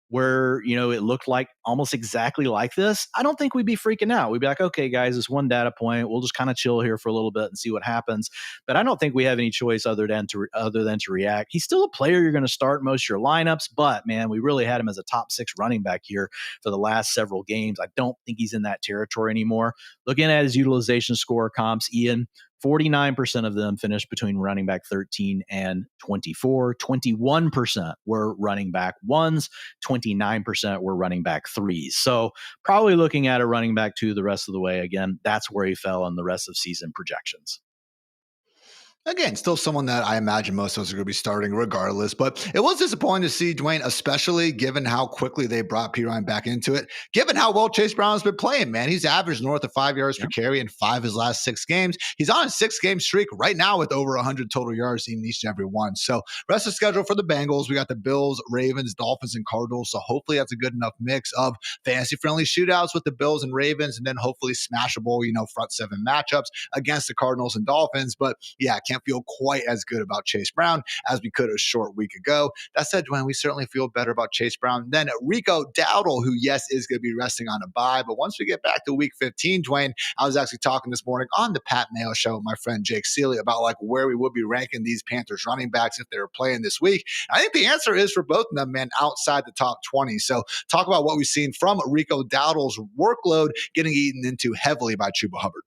where, it looked like almost exactly like this, I don't think we'd be freaking out. We'd be like, okay, guys, it's one data point. We'll just kind of chill here for a little bit and see what happens. But I don't think we have any choice other than to react. He's still a player you're going to start most of your lineups, but man, we really had him as a top 6 running back here for the last several games. I don't think he's in that territory anymore. Looking at his utilization score comps, Ian, 49% of them finished between running back 13 and 24. 21% were running back 1s. 29% were running back 3s. So probably looking at a running back 2 the rest of the way. Again, that's where he fell in the rest of season projections. Again, still someone that I imagine most of us are going to be starting regardless. But it was disappointing to see, Dwain, especially given how quickly they brought Perine back into it. Given how well Chase Brown has been playing, man. He's averaged north of 5 yards per carry in 5 of his last 6 games. He's on a 6-game streak right now with over 100 total yards in each and every one. So rest of the schedule for the Bengals, we got the Bills, Ravens, Dolphins, and Cardinals. So hopefully that's a good enough mix of fantasy-friendly shootouts with the Bills and Ravens, and then hopefully smashable, front 7 matchups against the Cardinals and Dolphins. But yeah, I can't feel quite as good about Chase Brown as we could a short week ago. That said, Dwain, we certainly feel better about Chase Brown than Rico Dowdle, who, yes, is going to be resting on a bye. But once we get back to week 15, Dwain, I was actually talking this morning on the Pat Mayo show with my friend Jake Seeley about like where we would be ranking these Panthers running backs if they were playing this week. I think the answer is for both of them, man, outside the top 20. So talk about what we've seen from Rico Dowdle's workload getting eaten into heavily by Chuba Hubbard.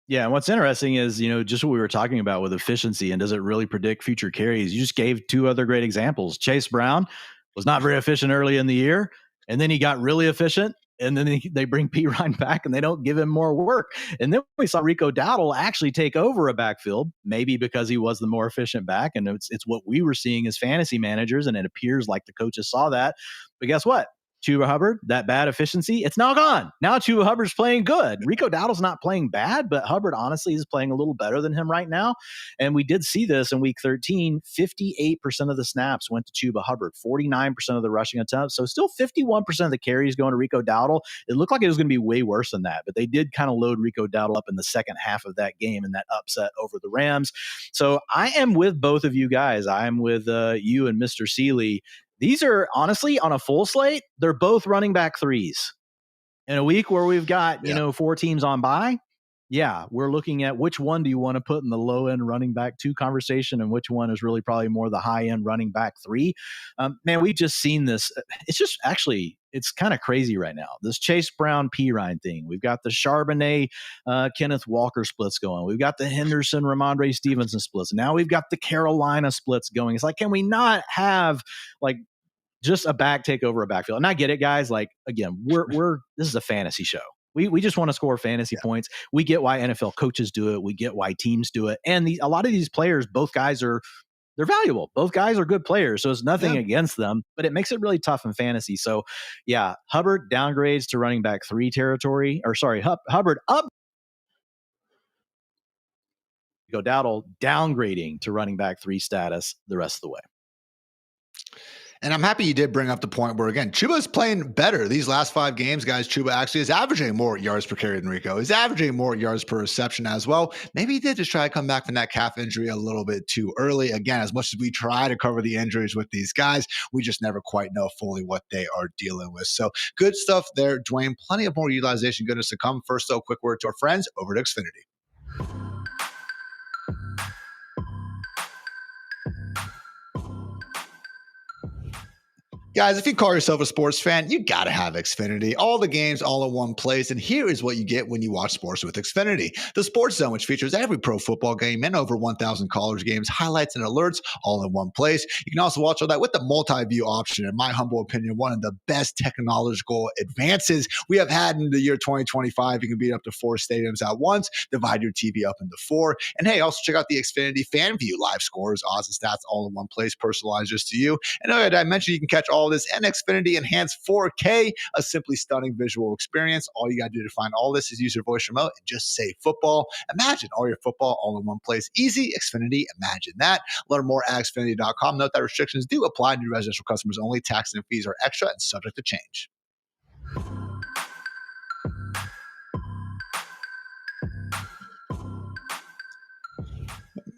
Yeah, and what's interesting is, just what we were talking about with efficiency and does it really predict future carries? You just gave 2 other great examples. Chase Brown was not very efficient early in the year, and then he got really efficient And then they bring Perine back and they don't give him more work. And then we saw Rico Dowdle actually take over a backfield, maybe because he was the more efficient back. And it's what we were seeing as fantasy managers. And it appears like the coaches saw that. But guess what? Chuba Hubbard, that bad efficiency, it's now gone. Now Chuba Hubbard's playing good. Rico Dowdle's not playing bad, but Hubbard honestly is playing a little better than him right now. And we did see this in week 13. 58% of the snaps went to Chuba Hubbard, 49% of the rushing attempts. So still 51% of the carries going to Rico Dowdle. It looked like it was going to be way worse than that, but they did kind of load Rico Dowdle up in the second half of that game in that upset over the Rams. So I am with both of you guys. I am with you and Mr. Seeley. These are honestly on a full slate. They're both running back threes. In a week where we've got, 4 teams on bye. Yeah, we're looking at which one do you want to put in the low end running back 2 conversation and which one is really probably more the high end running back 3. Man, we've just seen this. It's just actually, it's kind of crazy right now. This Chase Brown Perine thing. We've got the Charbonnet Kenneth Walker splits going. We've got the Henderson Ramondre Stevenson splits. Now we've got the Carolina splits going. It's like, can we not have like just a back take over a backfield? And I get it, guys. Like, again, this is a fantasy show. We just want to score fantasy points. We get why NFL coaches do it. We get why teams do it. And a lot of these players, both guys they're valuable. Both guys are good players. So it's nothing against them, but it makes it really tough in fantasy. So yeah, Hubbard downgrades to running back 3 territory, Hubbard up. Go Dowdle downgrading to running back 3 status the rest of the way. And I'm happy you did bring up the point where, again, Chuba's playing better. These last 5 games, guys, Chuba actually is averaging more yards per carry than Rico. He's averaging more yards per reception as well. Maybe he did just try to come back from that calf injury a little bit too early. Again, as much as we try to cover the injuries with these guys, we just never quite know fully what they are dealing with. So good stuff there, Dwain. Plenty of more utilization goodness to come. First, though, quick word to our friends over at Xfinity. Guys, if you call yourself a sports fan, you got to have Xfinity. All the games all in one place. And here is what you get when you watch sports with Xfinity. The Sports Zone, which features every pro football game and over 1,000 college games, highlights and alerts all in one place. You can also watch all that with the multi-view option. In my humble opinion, one of the best technological advances we have had in the year 2025. You can beat up to 4 stadiums at once, divide your TV up into 4. And hey, also check out the Xfinity Fan View live scores, odds and stats all in one place, personalized just to you. And I mentioned you can catch all this and Xfinity Enhanced 4K, a simply stunning visual experience. All you got to do to find all this is use your voice remote and just say football. Imagine all your football all in one place. Easy. Xfinity. Imagine that. Learn more at Xfinity.com. Note that restrictions do apply to new residential customers only. Tax and fees are extra and subject to change.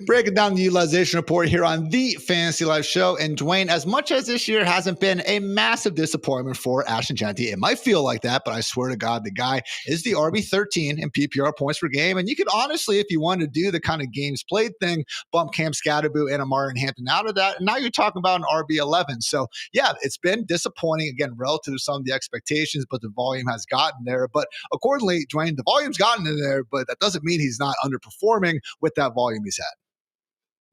Breaking down the utilization report here on the Fantasy Life Show. And Dwain, as much as this year hasn't been a massive disappointment for Ashton Genty, it might feel like that, but I swear to God, the guy is the RB13 in PPR points per game. And you could honestly, if you wanted to do the kind of games played thing, bump Cam Scatterboo and Amari and Hampton out of that. And now you're talking about an RB11. So yeah, it's been disappointing, again, relative to some of the expectations, but the volume has gotten there. But accordingly, Dwain, the volume's gotten in there, but that doesn't mean he's not underperforming with that volume he's had.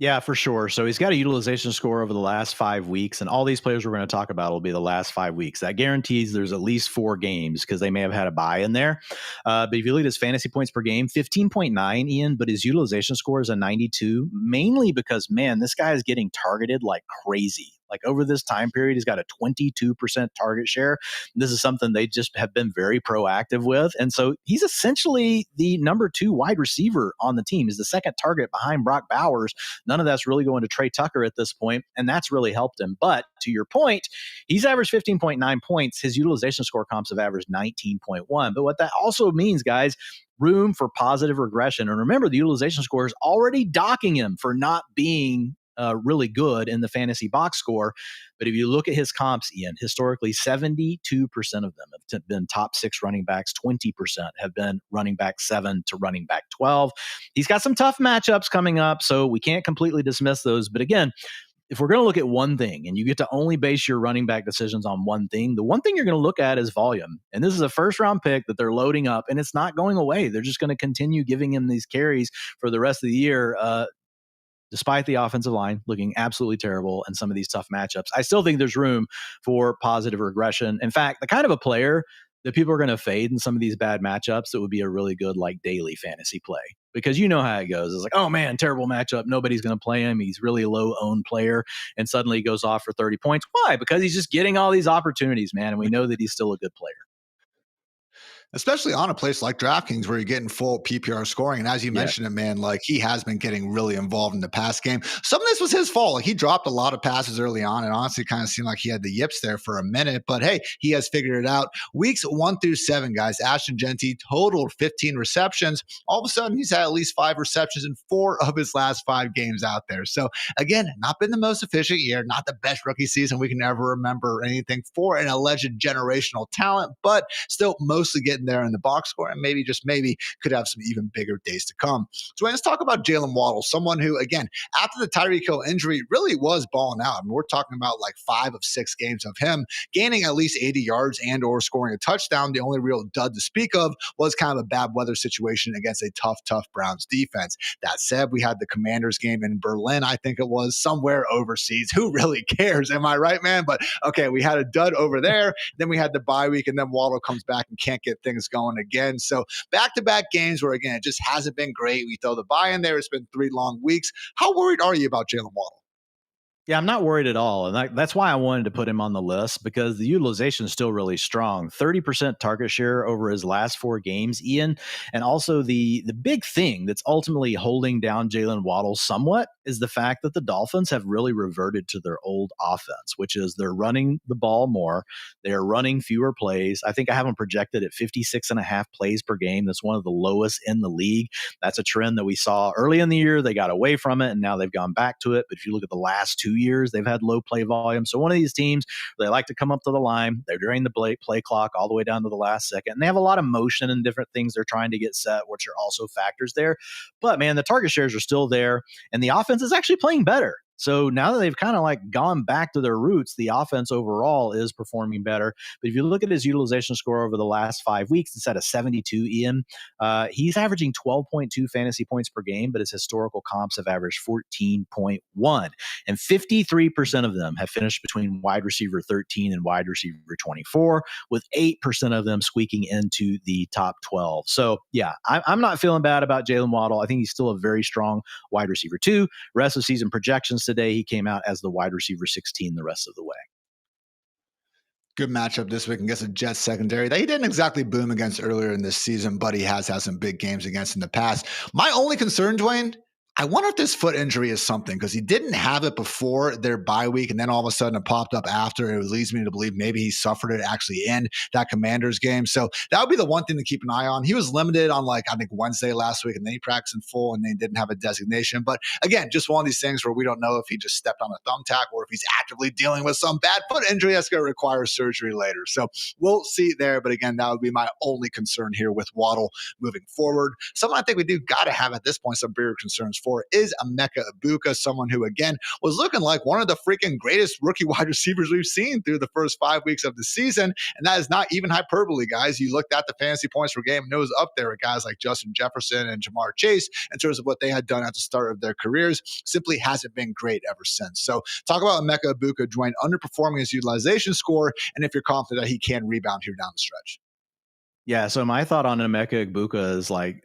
Yeah, for sure. So he's got a utilization score over the last 5 weeks, and all these players we're going to talk about will be the last 5 weeks. That guarantees there's at least 4 games because they may have had a bye in there. But if you look at his fantasy points per game, 15.9, Ian, but his utilization score is a 92, mainly because, man, this guy is getting targeted like crazy. Like over this time period, he's got a 22% target share. This is something they just have been very proactive with. And so he's essentially the number 2 wide receiver on the team. He's the second target behind Brock Bowers. None of that's really going to Trey Tucker at this point, and that's really helped him. But to your point, he's averaged 15.9 points. His utilization score comps have averaged 19.1. But what that also means, guys, room for positive regression. And remember, the utilization score is already docking him for not being really good in the fantasy box score. But if you look at his comps, Ian, historically, 72% of them have been top 6 running backs. 20% have been running back 7 to running back 12. He's got some tough matchups coming up, so we can't completely dismiss those. But again, if we're going to look at one thing and you get to only base your running back decisions on one thing, the one thing you're going to look at is volume. And this is a first round pick that they're loading up, and it's not going away. They're just going to continue giving him these carries for the rest of the year. Despite the offensive line looking absolutely terrible and some of these tough matchups, I still think there's room for positive regression. In fact, the kind of a player that people are going to fade in some of these bad matchups, it would be a really good like daily fantasy play, because you know how it goes. It's like, oh man, terrible matchup. Nobody's going to play him. He's really a low owned player. And suddenly he goes off for 30 points. Why? Because he's just getting all these opportunities, man. And we know that he's still a good player. Especially on a place like DraftKings where you're getting full PPR scoring. And as you mentioned it, man, like he has been getting really involved in the pass game. Some of this was his fault. Like he dropped a lot of passes early on and honestly kind of seemed like he had the yips there for a minute. But hey, he has figured it out. Weeks 1 through 7, guys, Ashton Genty totaled 15 receptions. All of a sudden, he's had at least 5 receptions in 4 of his last 5 games out there. So again, not been the most efficient year, not the best rookie season we can ever remember anything for an alleged generational talent, but still mostly getting there in the box score, and maybe, just maybe, could have some even bigger days to come. So let's talk about Jalen Waddle, someone who, again, after the Tyreek Hill injury, really was balling out. I mean, we're talking about like 5 of 6 games of him gaining at least 80 yards and or scoring a touchdown. The only real dud to speak of was kind of a bad weather situation against a tough Browns defense. That said, we had the Commanders game in Berlin, I think it was, somewhere overseas. Who really cares? Am I right, man? But okay, we had a dud over there. Then we had the bye week, and then Waddle comes back and can't get things going again. So back-to-back games where, again, it just hasn't been great. We throw the bye in there. It's been 3 long weeks. How worried are you about Jalen Waddle? Yeah, I'm not worried at all. And that's why I wanted to put him on the list, because the utilization is still really strong. 30% target share over his last 4 games, Ian. And also the big thing that's ultimately holding down Jalen Waddle somewhat is the fact that the Dolphins have really reverted to their old offense, which is they're running the ball more. They're running fewer plays. I think I have them projected at 56.5 plays per game. That's one of the lowest in the league. That's a trend that we saw early in the year. They got away from it, and now they've gone back to it. But if you look at the last 2 years, they've had low play volume. So one of these teams, they like to come up to the line. They're during the play clock all the way down to the last second. And they have a lot of motion and different things they're trying to get set, which are also factors there. But man, the target shares are still there, and the offense is actually playing better. So now that they've kind of like gone back to their roots, the offense overall is performing better. But if you look at his utilization score over the last 5 weeks, it's at a 72, Ian. He's averaging 12.2 fantasy points per game, but his historical comps have averaged 14.1. And 53% of them have finished between wide receiver 13 and wide receiver 24, with 8% of them squeaking into the top 12. So yeah, I'm not feeling bad about Jalen Waddle. I think he's still a very strong wide receiver 2. Rest of season projections today, he came out as the wide receiver 16 the rest of the way. Good matchup this week against the Jets secondary that he didn't exactly boom against earlier in this season, but he has had some big games against in the past. My only concern, Dwayne, I wonder if this foot injury is something, because he didn't have it before their bye week, and then all of a sudden it popped up after. It leads me to believe maybe he suffered it actually in that Commanders game. So that would be the one thing to keep an eye on. He was limited on, like, I think Wednesday last week, and then he practiced in full, and they didn't have a designation. But again, just one of these things where we don't know if he just stepped on a thumbtack or if he's actively dealing with some bad foot injury that's going to require surgery later. So we'll see there. But again, that would be my only concern here with Waddle moving forward. Someone I think we do got to have at this point some bigger concerns for is Emeka Egbuka, someone who, again, was looking like one of the freaking greatest rookie wide receivers we've seen through the first 5 weeks of the season. And that is not even hyperbole, guys. You looked at the fantasy points per game, and it was up there with guys like Justin Jefferson and Jamar Chase in terms of what they had done at the start of their careers. Simply hasn't been great ever since. So talk about Emeka Egbuka, Dwayne, underperforming his utilization score, and if you're confident that he can rebound here down the stretch. Yeah, so my thought on Emeka Egbuka is like,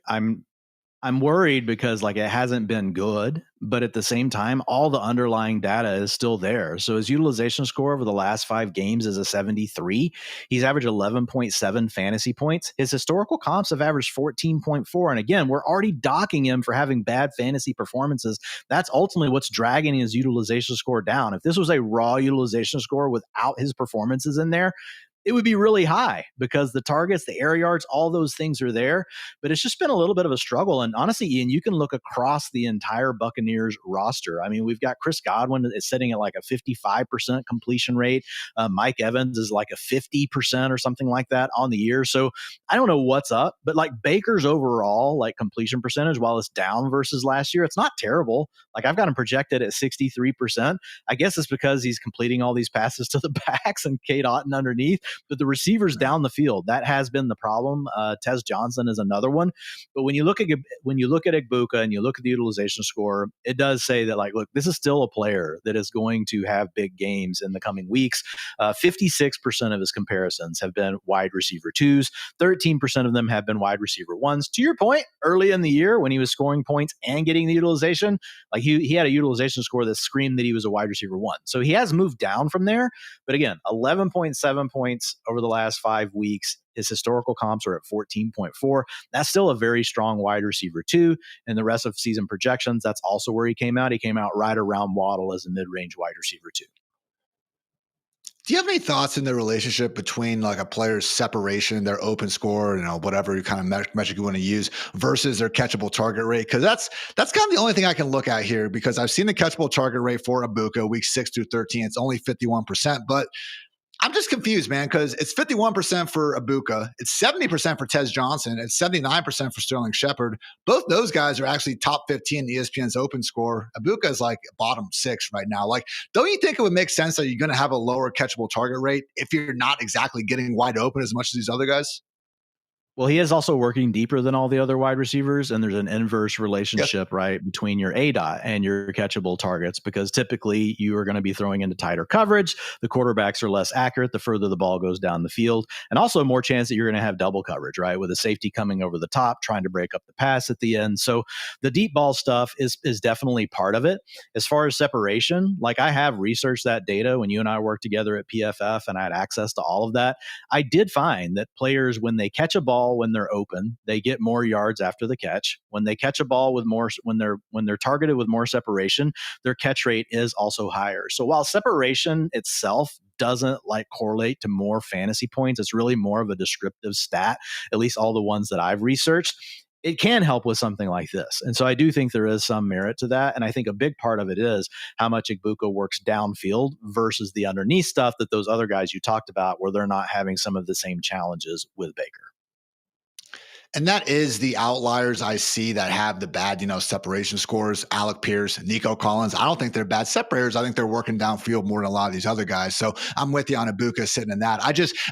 I'm worried because like it hasn't been good, but at the same time, all the underlying data is still there. So his utilization score over the last 5 games is a 73. He's averaged 11.7 fantasy points. His historical comps have averaged 14.4. And again, we're already docking him for having bad fantasy performances. That's ultimately what's dragging his utilization score down. If this was a raw utilization score without his performances in there, it would be really high because the targets, the air yards, all those things are there. But it's just been a little bit of a struggle. And honestly, Ian, you can look across the entire Buccaneers roster. I mean, we've got Chris Godwin is sitting at like a 55% completion rate. Mike Evans is like a 50% or something like that on the year. So I don't know what's up, but like Baker's overall like completion percentage, while it's down versus last year, it's not terrible. Like I've got him projected at 63%. I guess it's because he's completing all these passes to the backs and Kate Otten underneath. But the receivers down the field, that has been the problem. Tez Johnson is another one. But when you look at Igbukah and you look at the utilization score, it does say that, like, look, this is still a player that is going to have big games in the coming weeks. 56% of his comparisons have been wide receiver twos. 13% of them have been wide receiver ones. To your point, early in the year when he was scoring points and getting the utilization, like he had a utilization score that screamed that he was a wide receiver one. So he has moved down from there. But again, 11.7 points over the last 5 weeks. His historical comps are at 14.4. That's still a very strong wide receiver two. And the rest of season projections, that's also where he came out. He came out right around Waddle as a mid-range wide receiver two. Do you have any thoughts in the relationship between like a player's separation, their open score, whatever kind of metric you want to use, versus their catchable target rate? Because that's kind of the only thing I can look at here, because I've seen the catchable target rate for Igbukah week 6 through 13. It's only 51%, but I'm just confused, man, because it's 51% for Igbukah. It's 70% for Tez Johnson. It's 79% for Sterling Shepard. Both those guys are actually top 15 in ESPN's open score. Igbukah is like bottom 6 right now. Like, don't you think it would make sense that you're going to have a lower catchable target rate if you're not exactly getting wide open as much as these other guys? Well, he is also working deeper than all the other wide receivers, and there's an inverse relationship, right, between your ADOT and your catchable targets, because typically you are going to be throwing into tighter coverage. The quarterbacks are less accurate the further the ball goes down the field, and also more chance that you're going to have double coverage, right, with a safety coming over the top, trying to break up the pass at the end. So the deep ball stuff is definitely part of it. As far as separation, like, I have researched that data when you and I worked together at PFF, and I had access to all of that. I did find that players, when they catch a ball when they're open, they get more yards after the catch. When they catch a ball with more, when they're targeted with more separation, their catch rate is also higher. So while separation itself doesn't like correlate to more fantasy points, it's really more of a descriptive stat, at least all the ones that I've researched. It can help with something like this. And so I do think there is some merit to that. And I think a big part of it is how much Igbukah works downfield versus the underneath stuff that those other guys you talked about, where they're not having some of the same challenges with Baker. And that is the outliers I see that have the bad, separation scores. Alec Pierce, Nico Collins. I don't think they're bad separators. I think they're working downfield more than a lot of these other guys. So I'm with you on Igbukah sitting in that.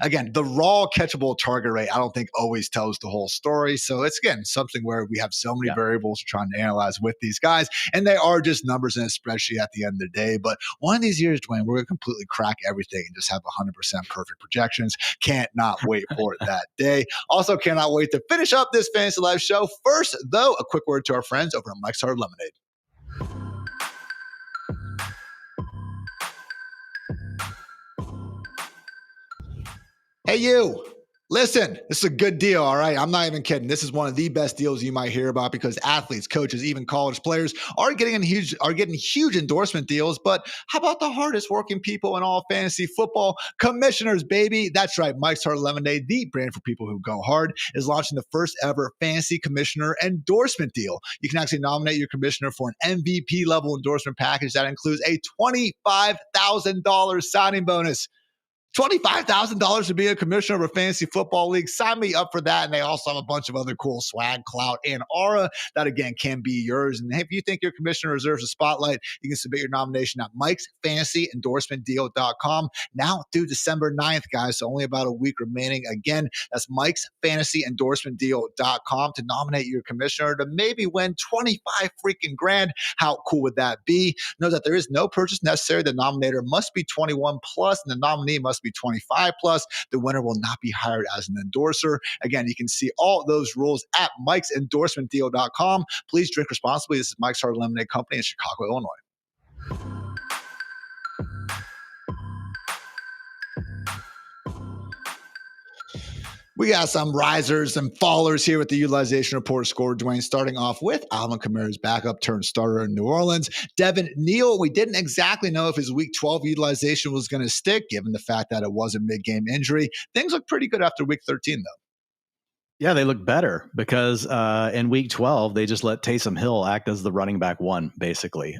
Again, the raw catchable target rate, I don't think always tells the whole story. So it's, again, something where we have so many variables we're trying to analyze with these guys. And they are just numbers in a spreadsheet at the end of the day. But one of these years, Dwayne, we're going to completely crack everything and just have 100% perfect projections. Can't not wait for it that day. Also, cannot wait to finish up this Fantasy Live show. First, though, a quick word to our friends over at Mike's Hard Lemonade. Hey, you. Listen, this is a good deal, all right? I'm not even kidding. This is one of the best deals you might hear about, because athletes, coaches, even college players are getting huge endorsement deals. But how about the hardest working people in all fantasy football? Commissioners, baby. That's right. Mike's Hard Lemonade, the brand for people who go hard, is launching the first ever fantasy commissioner endorsement deal. You can actually nominate your commissioner for an MVP level endorsement package that includes a $25,000 signing bonus. $25,000 to be a commissioner of a fantasy football league. Sign me up for that. And they also have a bunch of other cool swag, clout, and aura that, again, can be yours. And if you think your commissioner deserves a spotlight, you can submit your nomination at mikesfantasyendorsementdeal.com now through December 9th, guys. So only about a week remaining. Again, that's mikesfantasyendorsementdeal.com to nominate your commissioner to maybe win 25 freaking grand. How cool would that be? Know that there is no purchase necessary. The nominator must be 21 plus, and the nominee must be 25 plus. The winner will not be hired as an endorser. Again, you can see all those rules at mikesendorsementdeal.com. Please drink responsibly. This is Mike's Hard Lemonade Company in Chicago, Illinois. We got some risers and fallers here with the utilization report score, Dwayne, starting off with Alvin Kamara's backup turned starter in New Orleans. Devin Neal, we didn't exactly know if his week 12 utilization was going to stick, given the fact that it was a mid-game injury. Things look pretty good after week 13, though. Yeah, they look better because in week 12, they just let Taysom Hill act as the running back one, basically,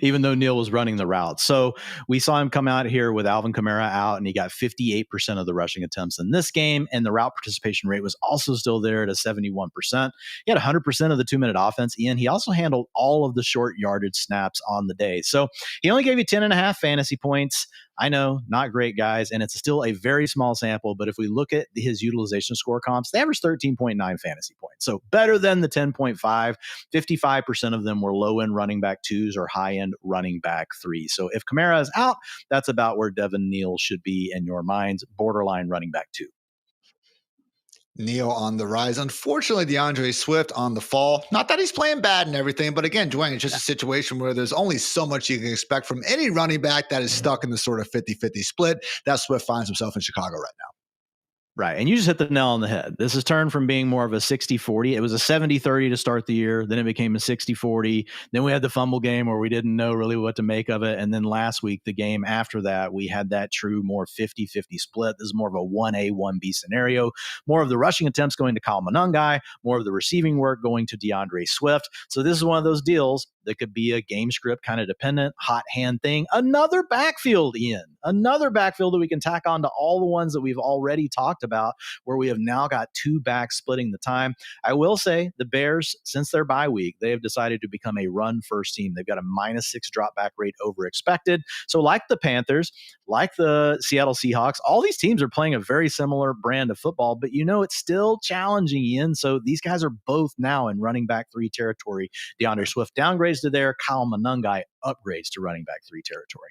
even though Neal was running the route. So we saw him come out here with Alvin Kamara out, and he got 58% of the rushing attempts in this game. And the route participation rate was also still there at a 71%. He had 100% of the 2-minute offense. Ian, he also handled all of the short yardage snaps on the day. So he only gave you 10.5 fantasy points. I know, not great, guys, and it's still a very small sample, but if we look at his utilization score comps, they average 13.9 fantasy points. So better than the 10.5. 55% of them were low-end running back 2s or high-end running back 3s. So if Kamara is out, that's about where Devin Neal should be in your minds, borderline running back 2. Neal on the rise. Unfortunately, DeAndre Swift on the fall. Not that he's playing bad and everything, but again, Dwayne, it's just a situation where there's only so much you can expect from any running back that is stuck in the sort of 50-50 split. That Swift finds himself in Chicago right now. Right. And you just hit the nail on the head. This has turned from being more of a 60-40. It was a 70-30 to start the year. Then it became a 60-40. Then we had the fumble game where we didn't know really what to make of it. And then last week, the game after that, we had that true more 50-50 split. This is more of a 1A, 1B scenario. More of the rushing attempts going to Kyle Monangai, more of the receiving work going to DeAndre Swift. So this is one of those deals that could be a game script kind of dependent, hot hand thing. Another backfield, Ian. Another backfield that we can tack on to all the ones that we've already talked about, where we have now got 2 backs splitting the time. I will say the Bears, since their bye week, they have decided to become a run-first team. They've got a -6 drop-back rate over expected. So like the Panthers, like the Seattle Seahawks, all these teams are playing a very similar brand of football, but it's still challenging, Ian. So these guys are both now in running back 3 territory. DeAndre Swift downgrades to there, Kyle Monangai upgrades to running back 3 territory.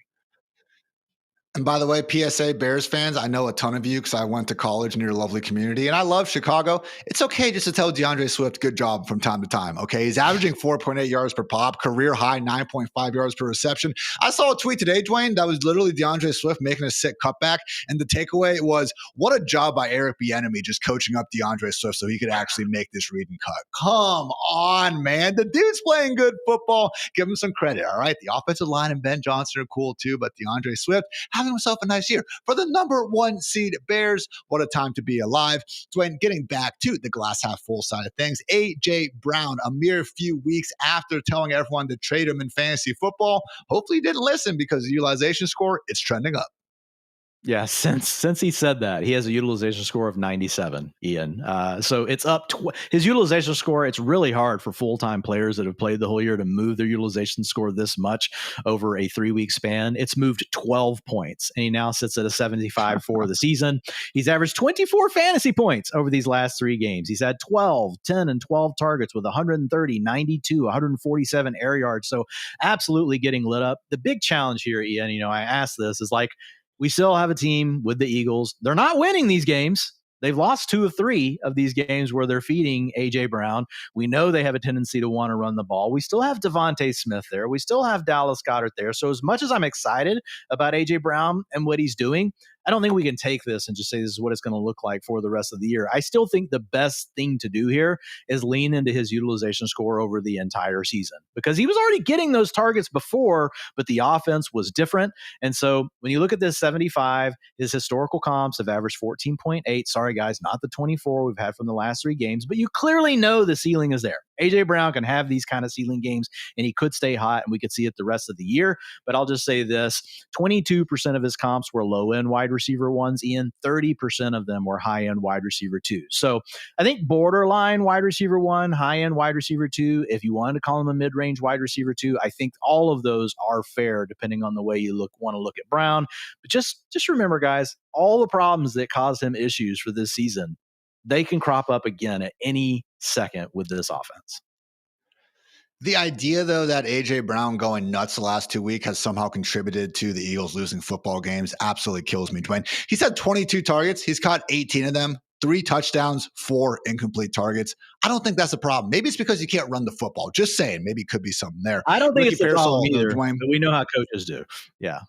And by the way, PSA Bears fans, I know a ton of you because I went to college in your lovely community and I love Chicago. It's okay just to tell DeAndre Swift good job from time to time. Okay. He's averaging 4.8 yards per pop, career high 9.5 yards per reception. I saw a tweet today, Dwayne, that was literally DeAndre Swift making a sick cutback. And the takeaway was, what a job by Eric Bieniemy just coaching up DeAndre Swift so he could actually make this read and cut. Come on, man. The dude's playing good football. Give him some credit. All right. The offensive line and Ben Johnson are cool too, but DeAndre Swift having himself a nice year. For the number 1 seed Bears, what a time to be alive. Dwayne, getting back to the glass half full side of things, A.J. Brown, a mere few weeks after telling everyone to trade him in fantasy football, hopefully he didn't listen because the utilization score, it's trending up. Yeah, since he said that, he has a utilization score of 97, Ian. So it's up. His utilization score, it's really hard for full-time players that have played the whole year to move their utilization score this much over a 3-week span. It's moved 12 points, and he now sits at a 75 for the season. He's averaged 24 fantasy points over these last 3 games. He's had 12, 10, and 12 targets with 130, 92, 147 air yards. So absolutely getting lit up. The big challenge here, Ian, I asked this, is like, we still have a team with the Eagles. They're not winning these games. They've lost 2 of 3 of these games where they're feeding A.J. Brown. We know they have a tendency to want to run the ball. We still have Devontae Smith there. We still have Dallas Goedert there. So as much as I'm excited about A.J. Brown and what he's doing, I don't think we can take this and just say this is what it's going to look like for the rest of the year. I still think the best thing to do here is lean into his utilization score over the entire season because he was already getting those targets before, but the offense was different. And so when you look at this 75, his historical comps have averaged 14.8. Sorry, guys, not the 24 we've had from the last 3 games, but you clearly know the ceiling is there. A.J. Brown can have these kind of ceiling games, and he could stay hot, and we could see it the rest of the year. But I'll just say this, 22% of his comps were low-end wide receiver 1s, Ian. 30% of them were high-end wide receiver 2s. So I think borderline wide receiver 1, high-end wide receiver 2, if you wanted to call him a mid-range wide receiver 2, I think all of those are fair depending on the way you want to look at Brown. But just remember, guys, all the problems that caused him issues for this season, they can crop up again at any second with this offense. The idea, though, that A.J. Brown going nuts the last 2 weeks has somehow contributed to the Eagles losing football games absolutely kills me, Dwayne. He's had 22 targets. He's caught 18 of them, 3 touchdowns, 4 incomplete targets. I don't think that's a problem. Maybe it's because you can't run the football. Just saying, maybe it could be something there. I don't think it's a problem either, but we know how coaches do. Yeah.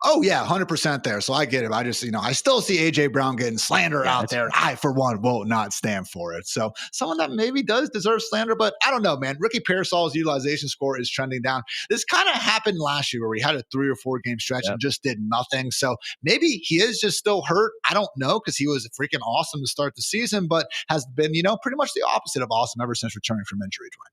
Oh, yeah, 100% there. So I get it. I just, I still see A.J. Brown getting slander out there. I, for one, will not stand for it. So someone that maybe does deserve slander, but I don't know, man. Ricky Pearsall's utilization score is trending down. This kind of happened last year where he had a 3 or 4 game stretch and just did nothing. So maybe he is just still hurt. I don't know because he was freaking awesome to start the season, but has been, pretty much the opposite of awesome ever since returning from injury, Dwayne.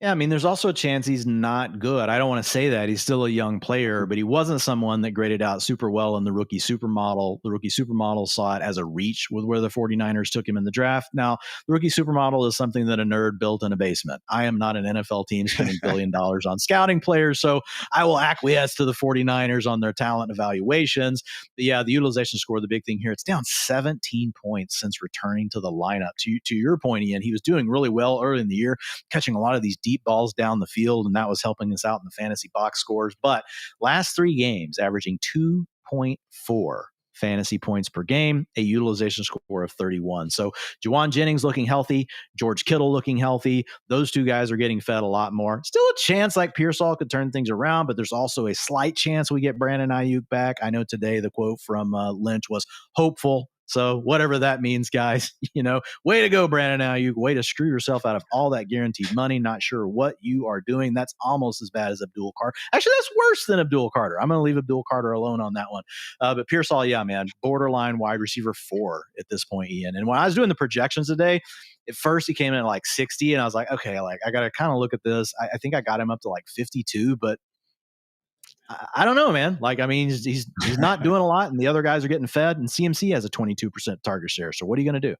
Yeah, I mean, there's also a chance he's not good. I don't want to say that. He's still a young player, but he wasn't someone that graded out super well in the rookie supermodel. The rookie supermodel saw it as a reach with where the 49ers took him in the draft. Now, the rookie supermodel is something that a nerd built in a basement. I am not an NFL team spending $1 billion on scouting players, so I will acquiesce to the 49ers on their talent evaluations. But yeah, the utilization score, the big thing here, it's down 17 points since returning to the lineup. To your point, Ian, he was doing really well early in the year, catching a lot of these deep balls down the field, and that was helping us out in the fantasy box scores. But last 3 games, averaging 2.4 fantasy points per game, a utilization score of 31. So Juwan Jennings looking healthy, George Kittle looking healthy. Those 2 guys are getting fed a lot more. Still a chance like Pearsall could turn things around, but there's also a slight chance we get Brandon Ayuk back. I know today the quote from Lynch was hopeful. So whatever that means, guys, way to go, Brandon Ayuk. Way to screw yourself out of all that guaranteed money. Not sure what you are doing. That's almost as bad as Abdul Carter. Actually, that's worse than Abdul Carter. I'm going to leave Abdul Carter alone on that one. But Pearsall, yeah, man, borderline wide receiver 4 at this point, Ian. And when I was doing the projections today, at first he came in at like 60, and I was like, okay, like I got to kind of look at this. I think I got him up to like 52, but I don't know, man. Like, I mean, he's not doing a lot, and the other guys are getting fed, and CMC has a 22% target share. So what are you going to do?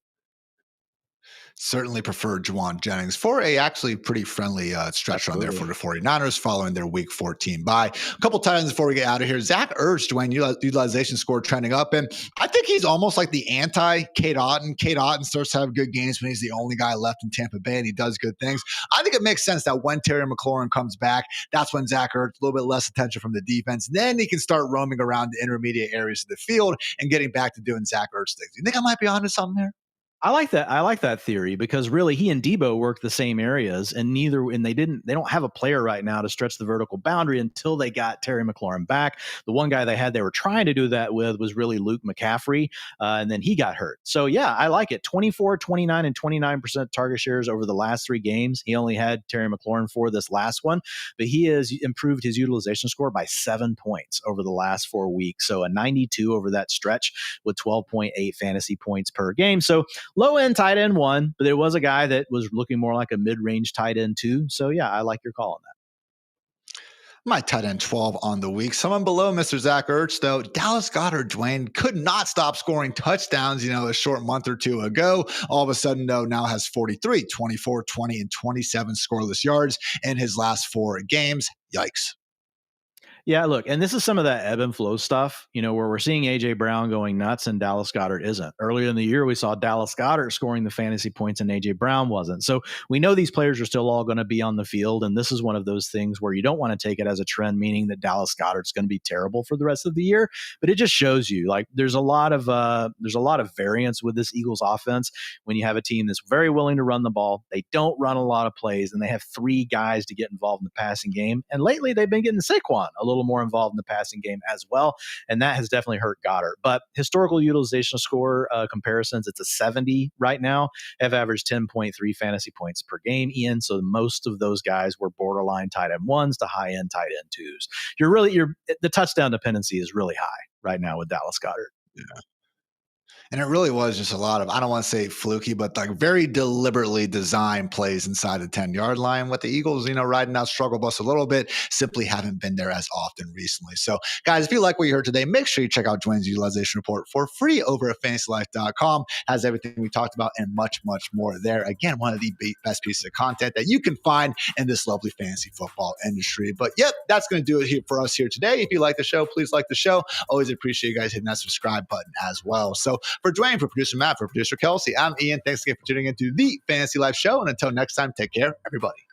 Certainly prefer Juwan Jennings for a actually pretty friendly stretch run there for the 49ers following their week 14 bye. A couple times before we get out of here, Zach Ertz, Dwayne, utilization score trending up. And I think he's almost like the anti-Cade Otton. Cade Otton starts to have good games when he's the only guy left in Tampa Bay and he does good things. I think it makes sense that when Terry McLaurin comes back, that's when Zach Ertz, a little bit less attention from the defense. Then he can start roaming around the intermediate areas of the field and getting back to doing Zach Ertz things. You think I might be onto something there? I like that. I like that theory because really he and Debo work the same areas, and they don't have a player right now to stretch the vertical boundary until they got Terry McLaurin back. The one guy they were trying to do that with was really Luke McCaffrey, and then he got hurt. So yeah, I like it. 24, 29, and 29% target shares over the last 3 games. He only had Terry McLaurin for this last one, but he has improved his utilization score by 7 points over the last 4 weeks. So a 92 over that stretch with 12.8 fantasy points per game. So low end tight end 1, but there was a guy that was looking more like a mid-range tight end 2. So yeah, I like your call on that. My tight end 12 on the week. Someone below Mr. Zach Ertz, though. Dallas Goedert, Dwayne, could not stop scoring touchdowns, a short month or 2 ago. All of a sudden, though, now has 43, 24, 20, and 27 scoreless yards in his last 4 games. Yikes. Yeah, look, and this is some of that ebb and flow stuff, where we're seeing A.J. Brown going nuts and Dallas Goedert isn't. Earlier in the year, we saw Dallas Goedert scoring the fantasy points and A.J. Brown wasn't. So we know these players are still all going to be on the field, and this is one of those things where you don't want to take it as a trend, meaning that Dallas Goedert's going to be terrible for the rest of the year. But it just shows you, like, there's a lot of variance with this Eagles offense when you have a team that's very willing to run the ball. They don't run a lot of plays, and they have 3 guys to get involved in the passing game. And lately, they've been getting Saquon a little more involved in the passing game as well, and that has definitely hurt Goedert. But historical utilization score comparisons, it's a 70 right now, have averaged 10.3 fantasy points per game, Ian. So most of those guys were borderline tight end 1s to high end tight end 2s. The touchdown dependency is really high right now with Dallas Goedert. Yeah. And it really was just a lot of, I don't want to say fluky, but like very deliberately designed plays inside the 10-yard line with the Eagles, riding out struggle bus a little bit, simply haven't been there as often recently. So guys, if you like what you heard today, make sure you check out Dwayne's utilization report for free over at fantasylife.com. Has everything we talked about and much, much more there. Again, one of the best pieces of content that you can find in this lovely fantasy football industry. But yep, that's going to do it here for us here today. If you like the show, please like the show. Always appreciate you guys hitting that subscribe button as well. So for Dwayne, for producer Matt, for producer Kelsey, I'm Ian. Thanks again for tuning into the Fantasy Life Show. And until next time, take care, everybody.